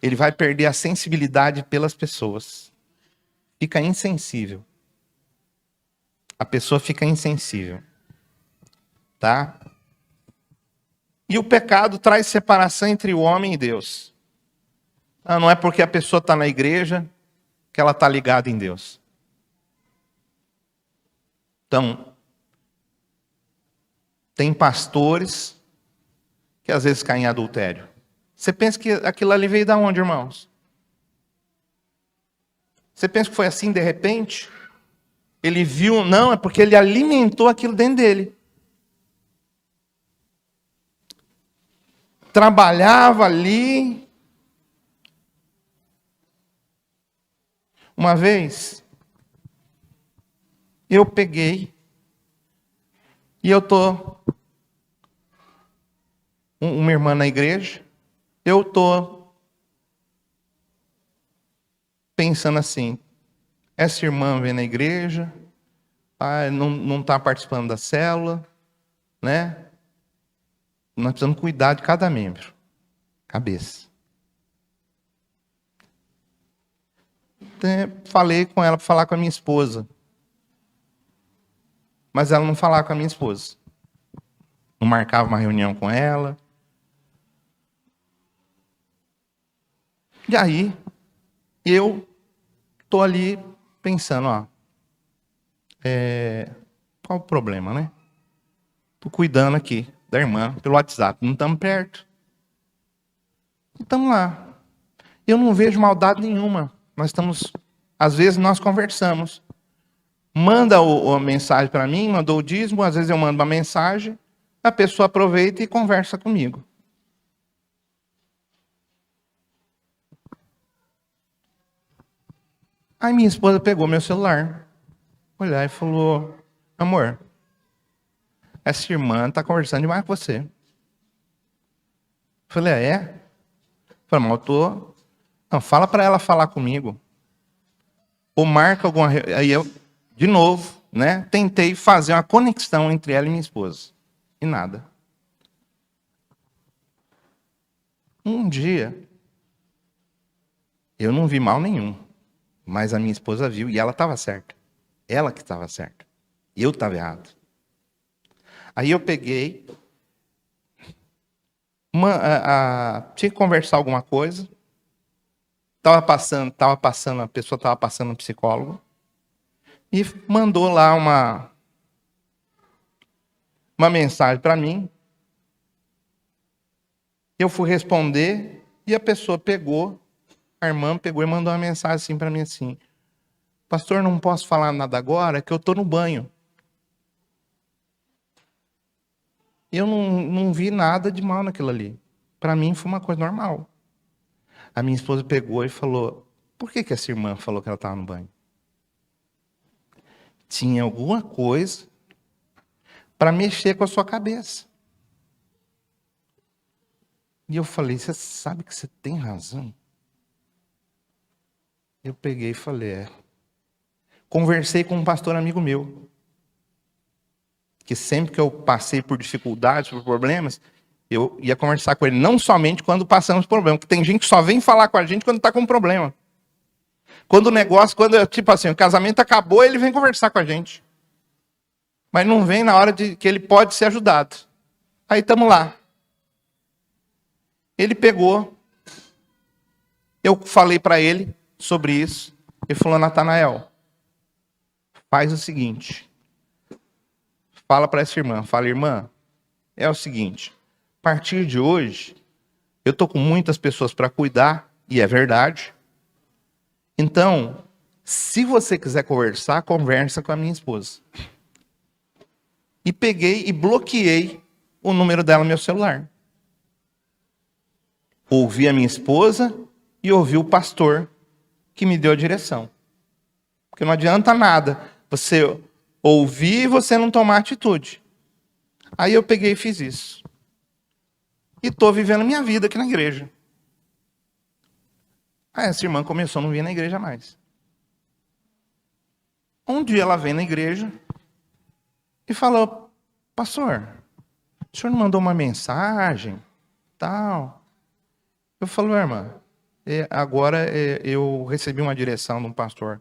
Ele vai perder a sensibilidade pelas pessoas. Fica insensível. A pessoa fica insensível. Tá? E o pecado traz separação entre o homem e Deus. Não é porque a pessoa está na igreja que ela está ligada em Deus. Então, tem pastores que às vezes caem em adultério. Você pensa que aquilo ali veio de onde, irmãos? Você pensa que foi assim de repente? Ele viu, não, é porque ele alimentou aquilo dentro dele. Trabalhava ali. Uma vez, eu peguei E eu tô uma irmã na igreja, eu tô pensando assim, essa irmã vem na igreja, não está participando da célula, né? Nós precisamos cuidar de cada membro. Cabeça. Até falei com ela para falar com a minha esposa. Mas ela não falava com a minha esposa. Não marcava uma reunião com ela. E aí, eu tô ali pensando, qual o problema, né? Tô cuidando aqui da irmã pelo WhatsApp. Não estamos perto. E estamos lá. Eu não vejo maldade nenhuma. Às vezes nós conversamos. Manda a mensagem para mim, mandou o dízimo, às vezes eu mando uma mensagem, a pessoa aproveita e conversa comigo. Aí minha esposa pegou meu celular, olhou e falou, amor, essa irmã está conversando demais com você. Eu falei, é? Eu falei, mas eu tô... Não, fala para ela falar comigo. Ou marca alguma... Aí eu, de novo, né, tentei fazer uma conexão entre ela e minha esposa. E nada. Um dia, eu não vi mal nenhum. Mas a minha esposa viu e ela estava certa. Ela que estava certa. Eu estava errado. Aí eu peguei... tinha que conversar alguma coisa. A pessoa estava passando um psicólogo. E mandou lá uma mensagem para mim. Eu fui responder e a pessoa a irmã pegou e mandou uma mensagem assim para mim assim: pastor, não posso falar nada agora, que eu estou no banho. Eu não vi nada de mal naquilo ali. Para mim foi uma coisa normal. A minha esposa pegou e falou: por que essa irmã falou que ela estava no banho? Tinha alguma coisa para mexer com a sua cabeça. E eu falei, você sabe que você tem razão? Eu peguei e falei, Conversei com um pastor amigo meu, que sempre que eu passei por dificuldades, por problemas, eu ia conversar com ele, não somente quando passamos por problema, porque tem gente que só vem falar com a gente quando está com problema. Quando tipo assim, o casamento acabou, ele vem conversar com a gente. Mas não vem na hora de que ele pode ser ajudado. Aí estamos lá. Ele pegou, eu falei para ele sobre isso, ele falou, Natanael, faz o seguinte, fala para essa irmã, irmã, é o seguinte, a partir de hoje, eu estou com muitas pessoas para cuidar, e é verdade. Então, se você quiser conversar, conversa com a minha esposa. E peguei e bloqueei o número dela no meu celular. Ouvi a minha esposa e ouvi o pastor que me deu a direção. Porque não adianta nada você ouvir e você não tomar atitude. Aí eu peguei e fiz isso. E estou vivendo a minha vida aqui na igreja. Aí essa irmã começou a não vir na igreja mais. Um dia ela vem na igreja e falou, pastor, o senhor não mandou uma mensagem? Tal. Eu falo, irmã, agora eu recebi uma direção de um pastor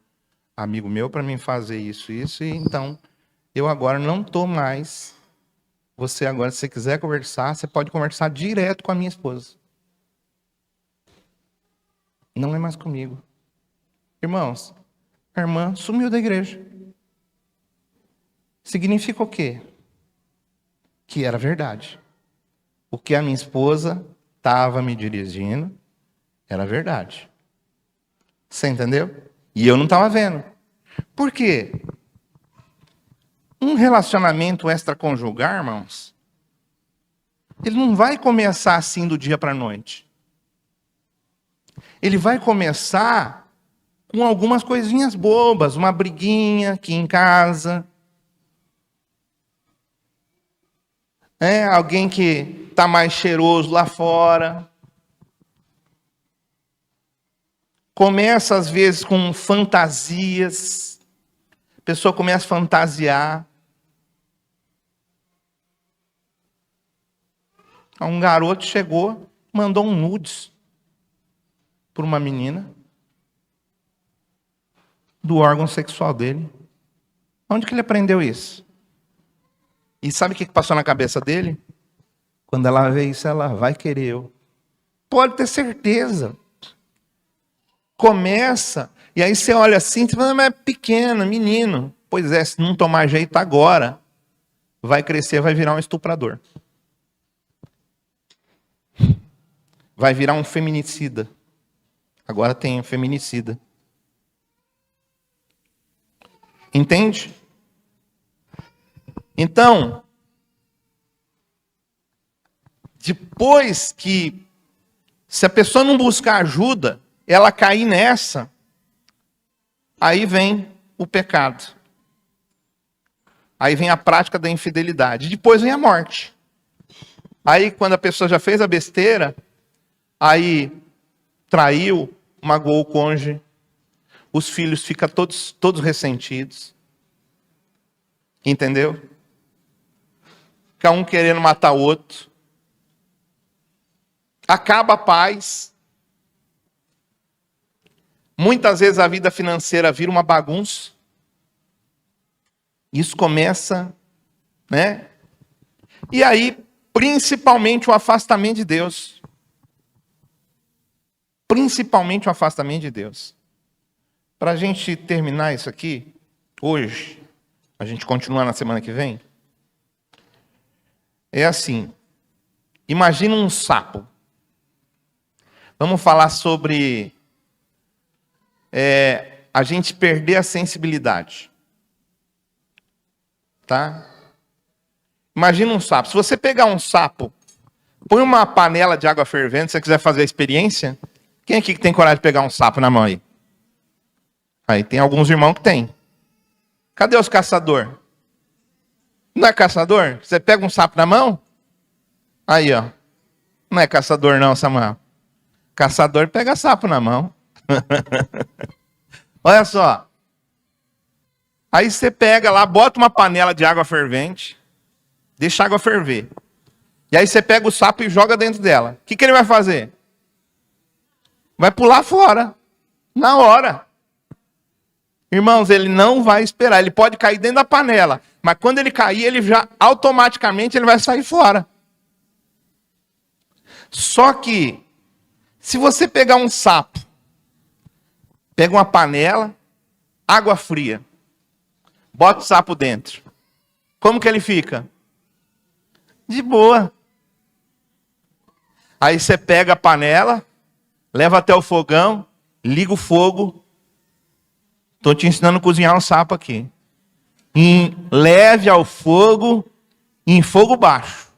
amigo meu para mim fazer isso, e então eu agora não estou mais. Você agora, se você quiser conversar, você pode conversar direto com a minha esposa. Não é mais comigo. Irmãos, a irmã sumiu da igreja. Significa o quê? Que era verdade. O que a minha esposa estava me dirigindo era verdade. Você entendeu? E eu não estava vendo. Por quê? Um relacionamento extraconjugal, irmãos, ele não vai começar assim do dia para a noite. Ele vai começar com algumas coisinhas bobas, uma briguinha aqui em casa. Alguém que está mais cheiroso lá fora. Começa, às vezes, com fantasias. A pessoa começa a fantasiar. Um garoto chegou, mandou um nudes para uma menina do órgão sexual dele. Onde que ele aprendeu isso? E sabe o que passou na cabeça dele? Quando ela vê isso, ela vai querer eu. Pode ter certeza. Começa, e aí você olha assim, você fala, mas é pequeno, menino. Pois é, se não tomar jeito agora, vai crescer, vai virar um estuprador. Vai virar um feminicida. Agora tem feminicida. Entende? Então, depois que, se a pessoa não buscar ajuda, ela cair nessa, aí vem o pecado. Aí vem a prática da infidelidade. Depois vem a morte. Aí, quando a pessoa já fez a besteira, aí traiu, magoou o cônjuge, os filhos ficam todos ressentidos. Entendeu? Fica um querendo matar o outro. Acaba a paz. Muitas vezes a vida financeira vira uma bagunça. Isso começa, né? E aí, principalmente o afastamento de Deus. Principalmente o afastamento de Deus. Para a gente terminar isso aqui, hoje, a gente continua na semana que vem, é assim, imagina um sapo. Vamos falar sobre a gente perder a sensibilidade. Tá? Imagina um sapo. Se você pegar um sapo, põe uma panela de água fervendo, se você quiser fazer a experiência, quem aqui que tem coragem de pegar um sapo na mão aí? Aí tem alguns irmãos que tem. Cadê os caçadores? Não é caçador? Você pega um sapo na mão? Aí, ó. Não é caçador não, Samuel. Caçador pega sapo na mão. Olha só. Aí você pega lá, bota uma panela de água fervente, deixa a água ferver. E aí você pega o sapo e joga dentro dela. O que ele vai fazer? Vai pular fora. Na hora. Irmãos, ele não vai esperar. Ele pode cair dentro da panela. Mas quando ele cair, ele já automaticamente ele vai sair fora. Só que, se você pegar um sapo, pega uma panela, água fria, bota o sapo dentro. Como que ele fica? De boa. Aí você pega a panela, leva até o fogão, liga o fogo. Estou te ensinando a cozinhar um sapo aqui. Leve ao fogo, em fogo baixo.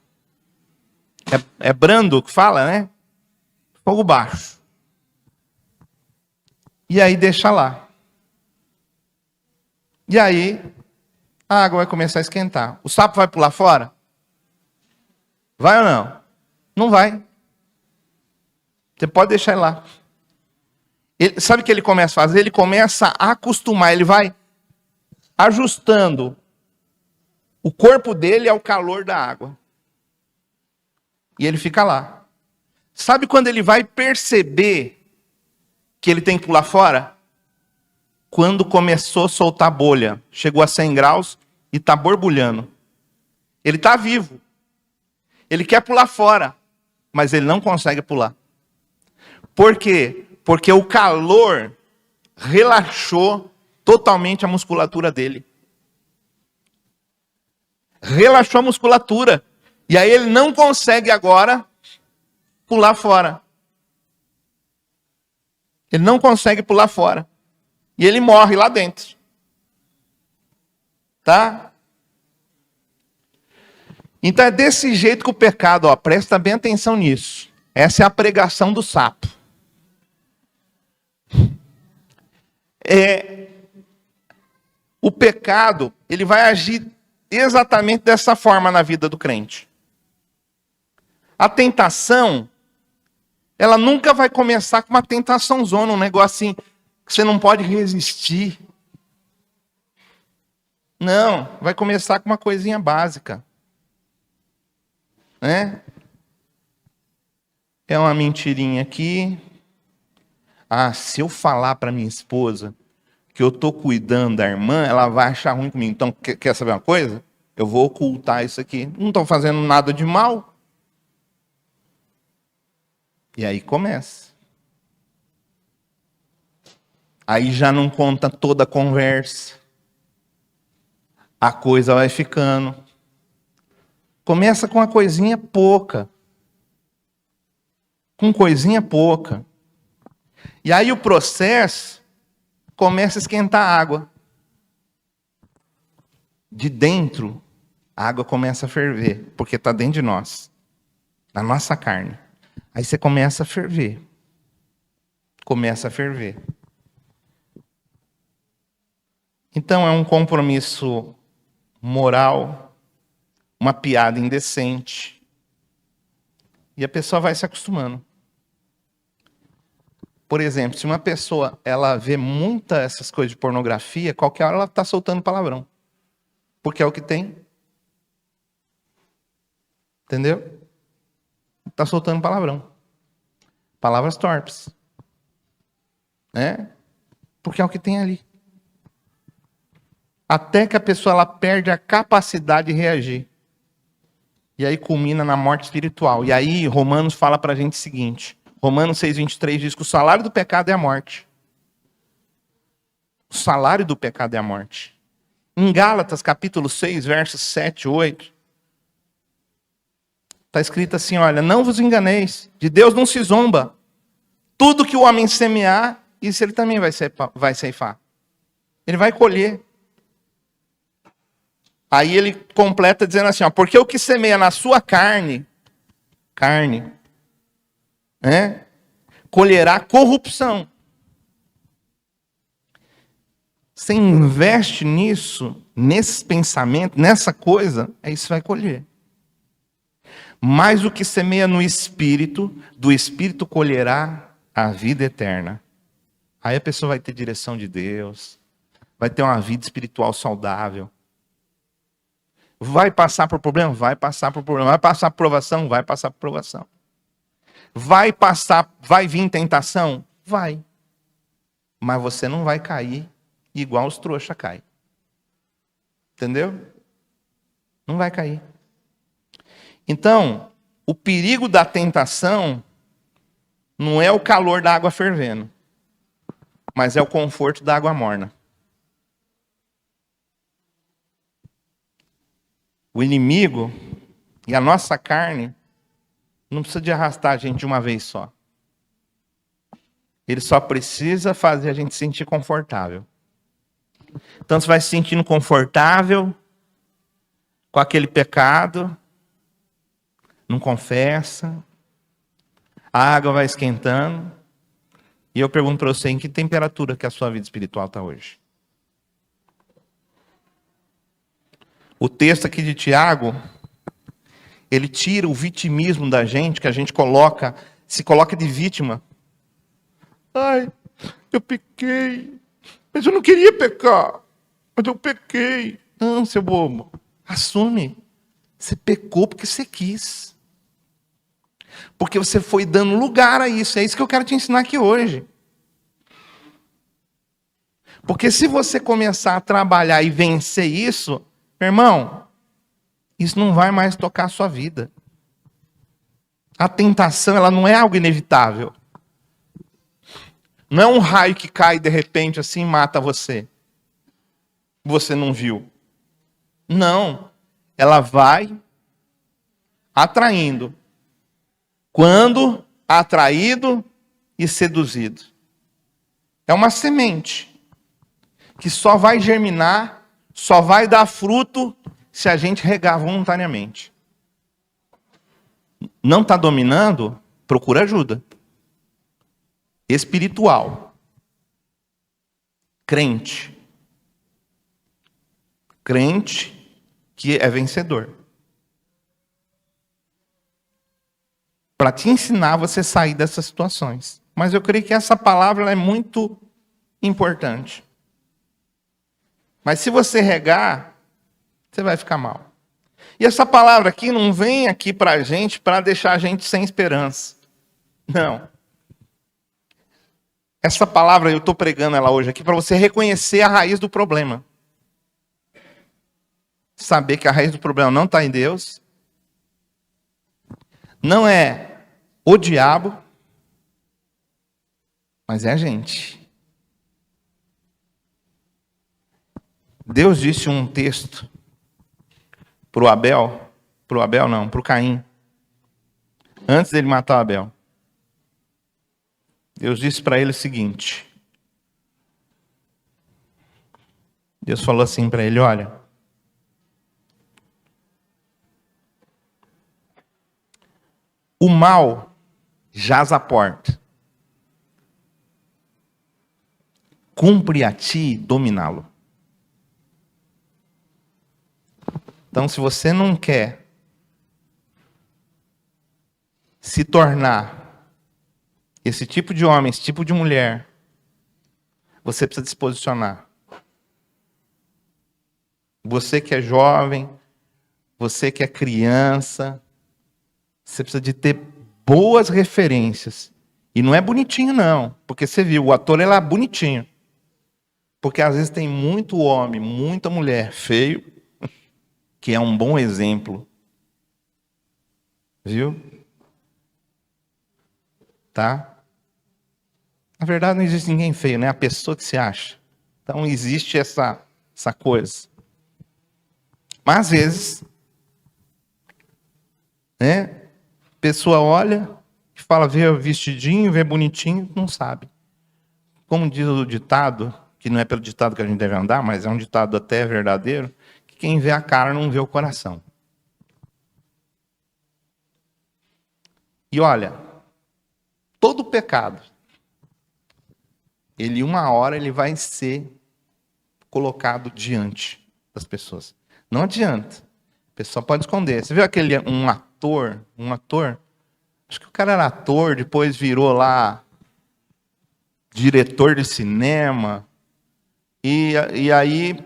É brando que fala, né? Fogo baixo. E aí deixa lá. E aí a água vai começar a esquentar. O sapo vai pular fora? Vai ou não? Não vai. Você pode deixar ele lá. Sabe o que ele começa a fazer? Ele começa a acostumar, ele vai ajustando o corpo dele ao calor da água. E ele fica lá. Sabe quando ele vai perceber que ele tem que pular fora? Quando começou a soltar bolha. Chegou a 100 graus e está borbulhando. Ele está vivo. Ele quer pular fora, mas ele não consegue pular. Por quê? Porque o calor relaxou totalmente a musculatura dele. Relaxou a musculatura. E aí ele não consegue agora pular fora. Ele não consegue pular fora. E ele morre lá dentro. Tá? Então é desse jeito que o pecado, ó, presta bem atenção nisso. Essa é a pregação do sapo. O pecado, ele vai agir exatamente dessa forma na vida do crente. A tentação, ela nunca vai começar com uma tentação zona, um negócio assim, que você não pode resistir. Não, vai começar com uma coisinha básica. Né? É uma mentirinha aqui. Ah, se eu falar para minha esposa que eu estou cuidando da irmã, ela vai achar ruim comigo. Então, quer saber uma coisa? Eu vou ocultar isso aqui. Não estou fazendo nada de mal. E aí começa. Aí já não conta toda a conversa. A coisa vai ficando. Começa com uma coisinha pouca. Com coisinha pouca. E aí o processo começa a esquentar a água. De dentro, a água começa a ferver, porque está dentro de nós, na nossa carne. Aí você começa a ferver. Começa a ferver. Então é um compromisso moral, uma piada indecente. E a pessoa vai se acostumando. Por exemplo, se uma pessoa ela vê muita essas coisas de pornografia, qualquer hora ela está soltando palavrão. Porque é o que tem. Entendeu? Está soltando palavrão. Palavras torpes. Né? Porque é o que tem ali. Até que a pessoa ela perde a capacidade de reagir. E aí culmina na morte espiritual. E aí Romanos fala para a gente o seguinte. Romanos 6,23 diz que o salário do pecado é a morte. O salário do pecado é a morte. Em Gálatas, capítulo 6, versos 7 e 8, está escrito assim, olha, não vos enganeis, de Deus não se zomba. Tudo que o homem semear, isso ele também vai ceifar. Ele vai colher. Aí ele completa dizendo assim, ó, porque o que semeia na sua carne, né, colherá corrupção. Você investe nisso, nesse pensamento, nessa coisa, aí você vai colher. Mas o que semeia no Espírito, do Espírito colherá a vida eterna. Aí a pessoa vai ter direção de Deus, vai ter uma vida espiritual saudável. Vai passar por problema? Vai passar por problema. Vai passar por provação? Vai passar por provação. Vai vir tentação? Vai. Mas você não vai cair igual os trouxas caem. Entendeu? Não vai cair. Então, o perigo da tentação não é o calor da água fervendo, mas é o conforto da água morna. O inimigo e a nossa carne não precisa de arrastar a gente de uma vez só. Ele só precisa fazer a gente se sentir confortável. Então você vai se sentindo confortável com aquele pecado, não confessa, a água vai esquentando, e eu pergunto para você, em que temperatura que a sua vida espiritual está hoje? O texto aqui de Tiago, ele tira o vitimismo da gente, que a gente se coloca de vítima. Ai, eu pequei, mas eu não queria pecar, mas eu pequei. Não, seu bobo, assume. Você pecou porque você quis. Porque você foi dando lugar a isso. É isso que eu quero te ensinar aqui hoje. Porque se você começar a trabalhar e vencer isso, meu irmão, isso não vai mais tocar a sua vida. A tentação, ela não é algo inevitável. Não é um raio que cai de repente assim e mata você. Você não viu. Não. Ela vai atraindo. Quando atraído e seduzido. É uma semente que só vai germinar, só vai dar fruto se a gente regar voluntariamente. Não está dominando? Procura ajuda. Espiritual. Crente. Crente que é vencedor. para te ensinar você sair dessas situações. Mas eu creio que essa palavra ela é muito importante. Mas se você regar, você vai ficar mal. E essa palavra aqui não vem aqui para a gente para deixar a gente sem esperança. Não. Essa palavra eu estou pregando ela hoje aqui para você reconhecer a raiz do problema. Saber que a raiz do problema não está em Deus. Não é o diabo, mas é a gente. Deus disse um texto para o Caim, antes dele matar Abel. Deus disse para ele o seguinte. Deus falou assim para ele, olha, o mal jaz à porta. Cumpre a ti dominá-lo. Então, se você não quer se tornar esse tipo de homem, esse tipo de mulher, você precisa se posicionar. Você que é jovem, você que é criança, você precisa de ter boas referências. E não é bonitinho, não. Porque você viu, o ator ele é bonitinho. Porque às vezes tem muito homem, muita mulher feio, que é um bom exemplo. Viu? Tá? Na verdade não existe ninguém feio, né? A pessoa que se acha. Então existe essa coisa. Mas às vezes, né? A pessoa olha e fala, vê vestidinho, vê bonitinho, não sabe. Como diz o ditado, que não é pelo ditado que a gente deve andar, mas é um ditado até verdadeiro, que quem vê a cara não vê o coração. E olha, todo pecado, uma hora ele vai ser colocado diante das pessoas. Não adianta. A pessoa pode esconder. Você viu um ator, acho que o cara era ator, depois virou lá diretor de cinema, e aí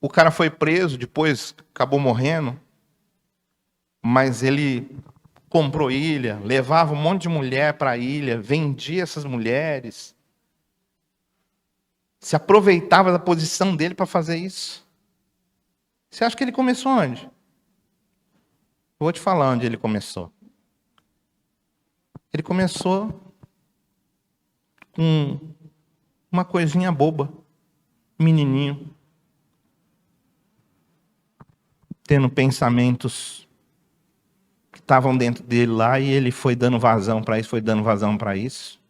o cara foi preso, depois acabou morrendo, mas ele comprou ilha, levava um monte de mulher para a ilha, vendia essas mulheres, se aproveitava da posição dele para fazer isso. Você acha que ele começou onde? Eu vou te falar onde ele começou. Ele começou com uma coisinha boba, menininho, tendo pensamentos que estavam dentro dele lá, e ele foi dando vazão para isso,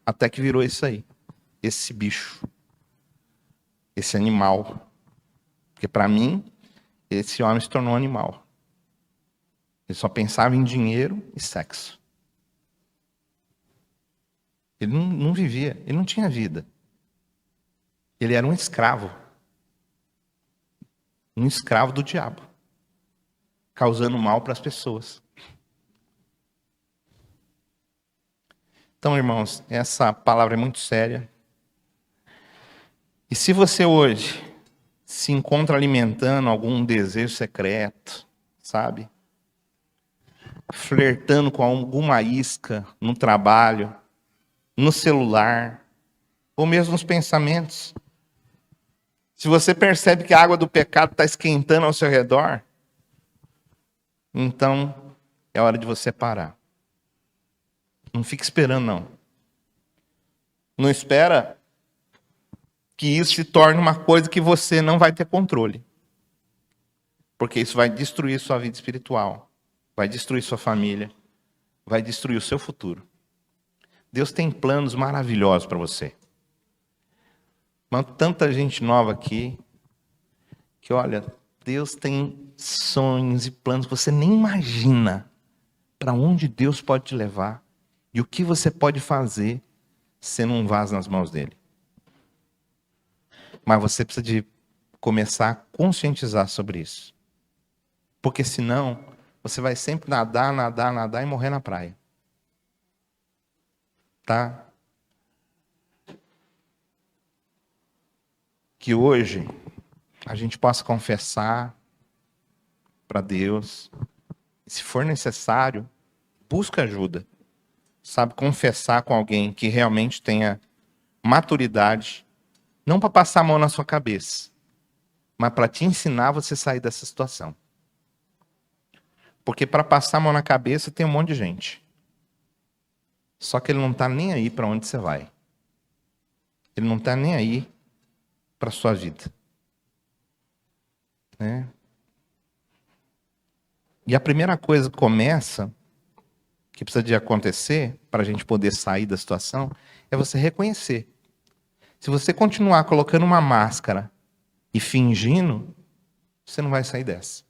até que virou isso aí, esse bicho, esse animal. Porque para mim, esse homem se tornou um animal. Ele só pensava em dinheiro e sexo. Ele não vivia, ele não tinha vida. Ele era um escravo. Um escravo do diabo. Causando mal para as pessoas. Então, irmãos, essa palavra é muito séria. E se você hoje se encontra alimentando algum desejo secreto, sabe? Flertando com alguma isca no trabalho, no celular, ou mesmo nos pensamentos. Se você percebe que a água do pecado está esquentando ao seu redor, então é hora de você parar. Não fique esperando, não. Não espera que isso se torne uma coisa que você não vai ter controle. Porque isso vai destruir sua vida espiritual, vai destruir sua família, vai destruir o seu futuro. Deus tem planos maravilhosos para você. Mas tanta gente nova aqui, que olha, Deus tem sonhos e planos que você nem imagina para onde Deus pode te levar e o que você pode fazer sendo um vaso nas mãos dele. Mas você precisa de começar a conscientizar sobre isso. Porque senão, você vai sempre nadar e morrer na praia. tá? Que hoje a gente possa confessar para Deus. Se for necessário, busca ajuda. Sabe, confessar com alguém que realmente tenha maturidade, não para passar a mão na sua cabeça, mas para te ensinar você sair dessa situação. Porque para passar a mão na cabeça tem um monte de gente. Só que ele não está nem aí para onde você vai. Ele não está nem aí para a sua vida. Né? E a primeira coisa que começa, que precisa de acontecer, para a gente poder sair da situação, é você reconhecer. Se você continuar colocando uma máscara e fingindo, você não vai sair dessa.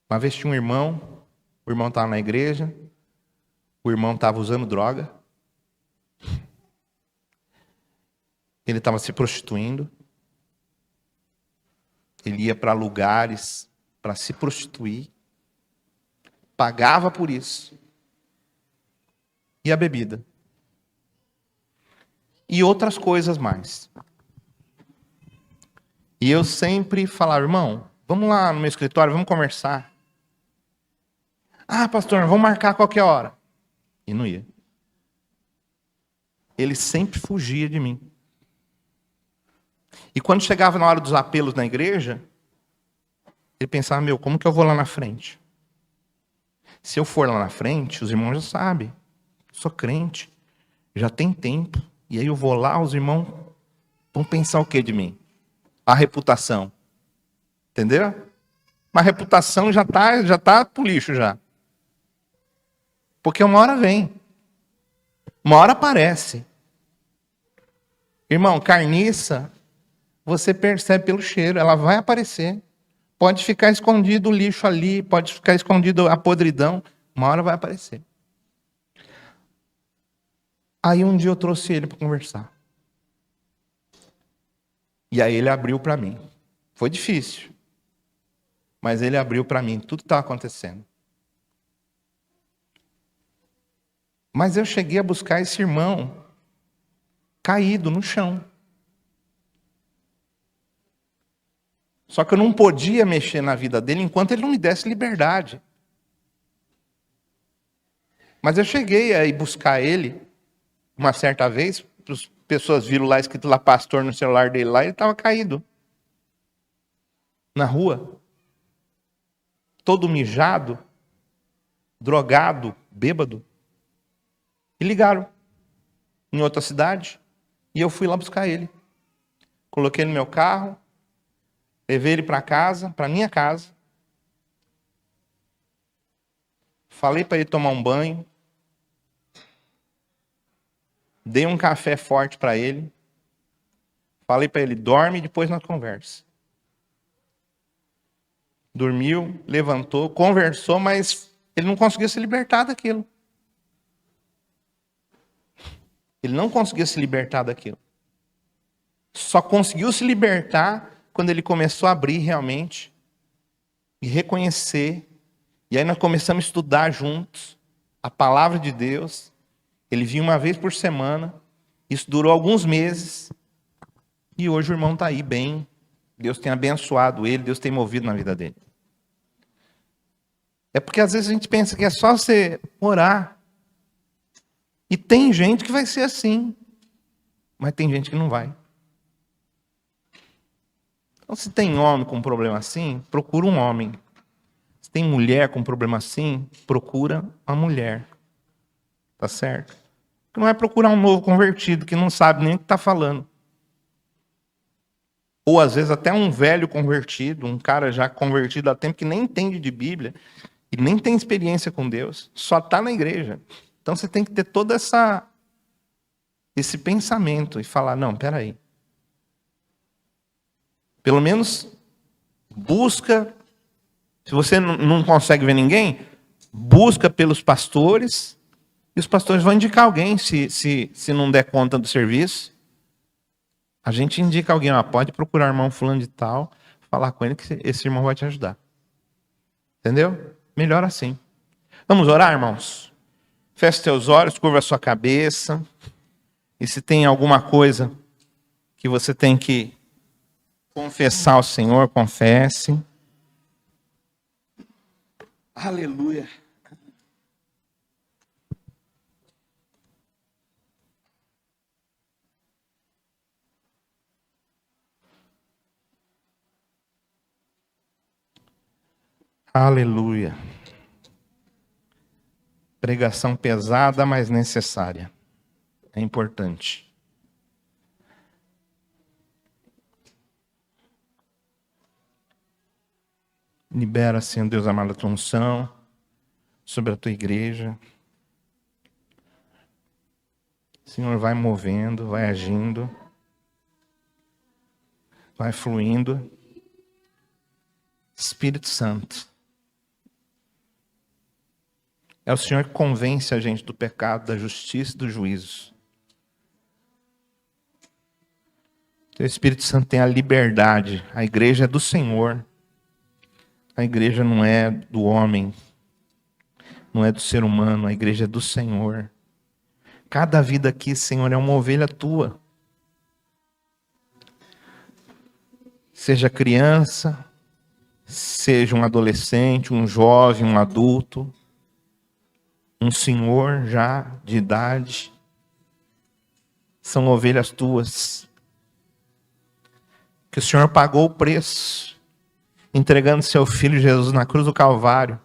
Uma vez tinha um irmão, o irmão estava na igreja, o irmão estava usando droga, ele estava se prostituindo, ele ia para lugares para se prostituir, pagava por isso, e a bebida. E outras coisas mais. E eu sempre falava, irmão, vamos lá no meu escritório, vamos conversar. Ah, pastor, vamos marcar qualquer hora. E não ia. Ele sempre fugia de mim. E quando chegava na hora dos apelos na igreja, ele pensava, meu, como que eu vou lá na frente? Se eu for lá na frente, os irmãos já sabem. Sou crente, já tem tempo. E aí eu vou lá, os irmãos vão pensar o que de mim? A reputação. Entendeu? Mas a reputação já tá pro lixo já. Porque uma hora vem. Uma hora aparece. Irmão, carniça, você percebe pelo cheiro, ela vai aparecer. Pode ficar escondido o lixo ali, pode ficar escondido a podridão, uma hora vai aparecer. Aí um dia eu trouxe ele para conversar. E aí ele abriu para mim. Foi difícil. Mas ele abriu para mim tudo que estava acontecendo. Mas eu cheguei a buscar esse irmão caído no chão. Só que eu não podia mexer na vida dele enquanto ele não me desse liberdade. Mas eu cheguei a ir buscar ele uma certa vez, as pessoas viram lá escrito lá pastor no celular dele lá, ele estava caído. Na rua. Todo mijado, drogado, bêbado. E ligaram em outra cidade e eu fui lá buscar ele. Coloquei no meu carro, levei ele para casa, para minha casa. Falei para ele tomar um banho. Dei um café forte para ele. Falei para ele, dorme e depois nós conversa. Dormiu, levantou, conversou, mas ele não conseguia se libertar daquilo. Ele não conseguia se libertar daquilo. Só conseguiu se libertar quando ele começou a abrir realmente e reconhecer. E aí nós começamos a estudar juntos a palavra de Deus. Ele vinha uma vez por semana. Isso durou alguns meses. E hoje o irmão está aí bem. Deus tem abençoado ele, Deus tem movido na vida dele. É porque às vezes a gente pensa que é só você orar. E tem gente que vai ser assim. Mas tem gente que não vai. Então se tem homem com problema assim, procura um homem. Se tem mulher com problema assim, procura uma mulher. Tá certo? Porque não é procurar um novo convertido que não sabe nem o que está falando. Ou às vezes até um velho convertido, um cara já convertido há tempo que nem entende de Bíblia e nem tem experiência com Deus, só está na igreja. Então você tem que ter todo esse pensamento e falar, não, peraí. Pelo menos busca, se você não consegue ver ninguém, busca pelos pastores, e os pastores vão indicar alguém se não der conta do serviço. A gente indica alguém, pode procurar o irmão fulano de tal, falar com ele que esse irmão vai te ajudar. Entendeu? Melhor assim. Vamos orar, irmãos? Feche teus olhos, curva a sua cabeça. E se tem alguma coisa que você tem que confessar ao Senhor, confesse. Aleluia. Aleluia. Pregação pesada, mas necessária. É importante. Libera, Senhor Deus amado, a tua unção sobre a tua igreja. Senhor, vai movendo, vai agindo, vai fluindo. Espírito Santo. É o Senhor que convence a gente do pecado, da justiça e do juízo. O Espírito Santo tem a liberdade. A igreja é do Senhor. A igreja não é do homem. Não é do ser humano. A igreja é do Senhor. Cada vida aqui, Senhor, é uma ovelha tua. Seja criança, seja um adolescente, um jovem, um adulto, um senhor já de idade, são ovelhas tuas, que o Senhor pagou o preço, entregando seu Filho Jesus na cruz do Calvário,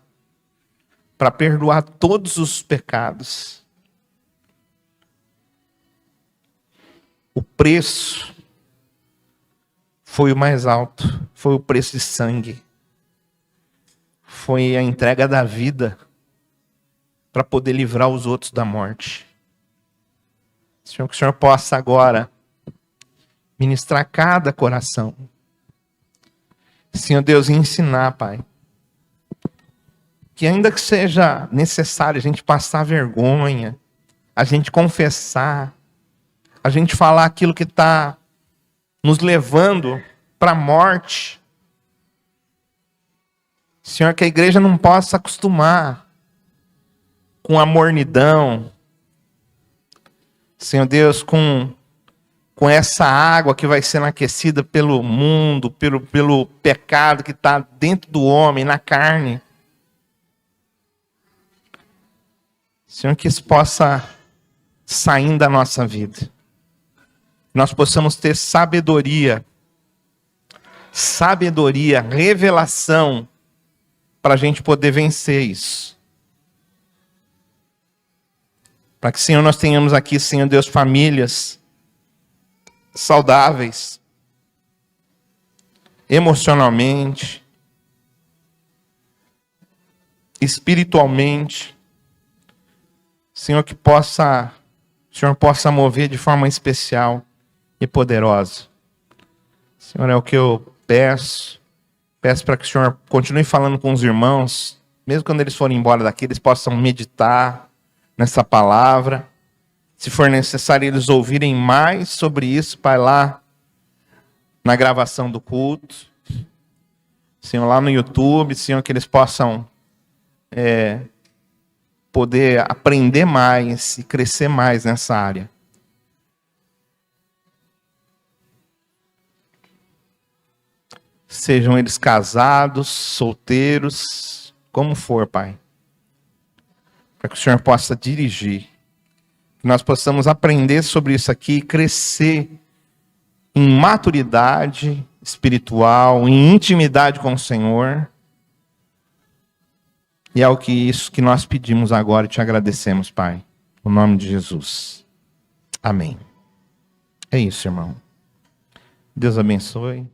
para perdoar todos os pecados. O preço foi o mais alto, foi o preço de sangue, foi a entrega da vida, para poder livrar os outros da morte. Senhor, que o Senhor possa agora ministrar cada coração. Senhor Deus, ensinar, Pai. Que ainda que seja necessário a gente passar vergonha, a gente confessar, a gente falar aquilo que está nos levando para a morte. Senhor, que a igreja não possa acostumar com a mornidão, Senhor Deus, com essa água que vai sendo aquecida pelo mundo, pelo pecado que está dentro do homem, na carne. Senhor, que isso possa sair da nossa vida. Nós possamos ter sabedoria, revelação, para a gente poder vencer isso. Para que, Senhor, nós tenhamos aqui, Senhor Deus, famílias saudáveis, emocionalmente, espiritualmente. Senhor, que o Senhor possa mover de forma especial e poderosa. Senhor, é o que eu peço. Peço para que o Senhor continue falando com os irmãos, mesmo quando eles forem embora daqui, eles possam meditar nessa palavra. Se for necessário eles ouvirem mais sobre isso, Pai, lá na gravação do culto. Senhor, lá no YouTube, Senhor, que eles possam poder aprender mais e crescer mais nessa área. Sejam eles casados, solteiros, como for, Pai. Para que o Senhor possa dirigir. Que nós possamos aprender sobre isso aqui e crescer em maturidade espiritual, em intimidade com o Senhor. E é isso que nós pedimos agora e te agradecemos, Pai. No nome de Jesus. Amém. É isso, irmão. Deus abençoe.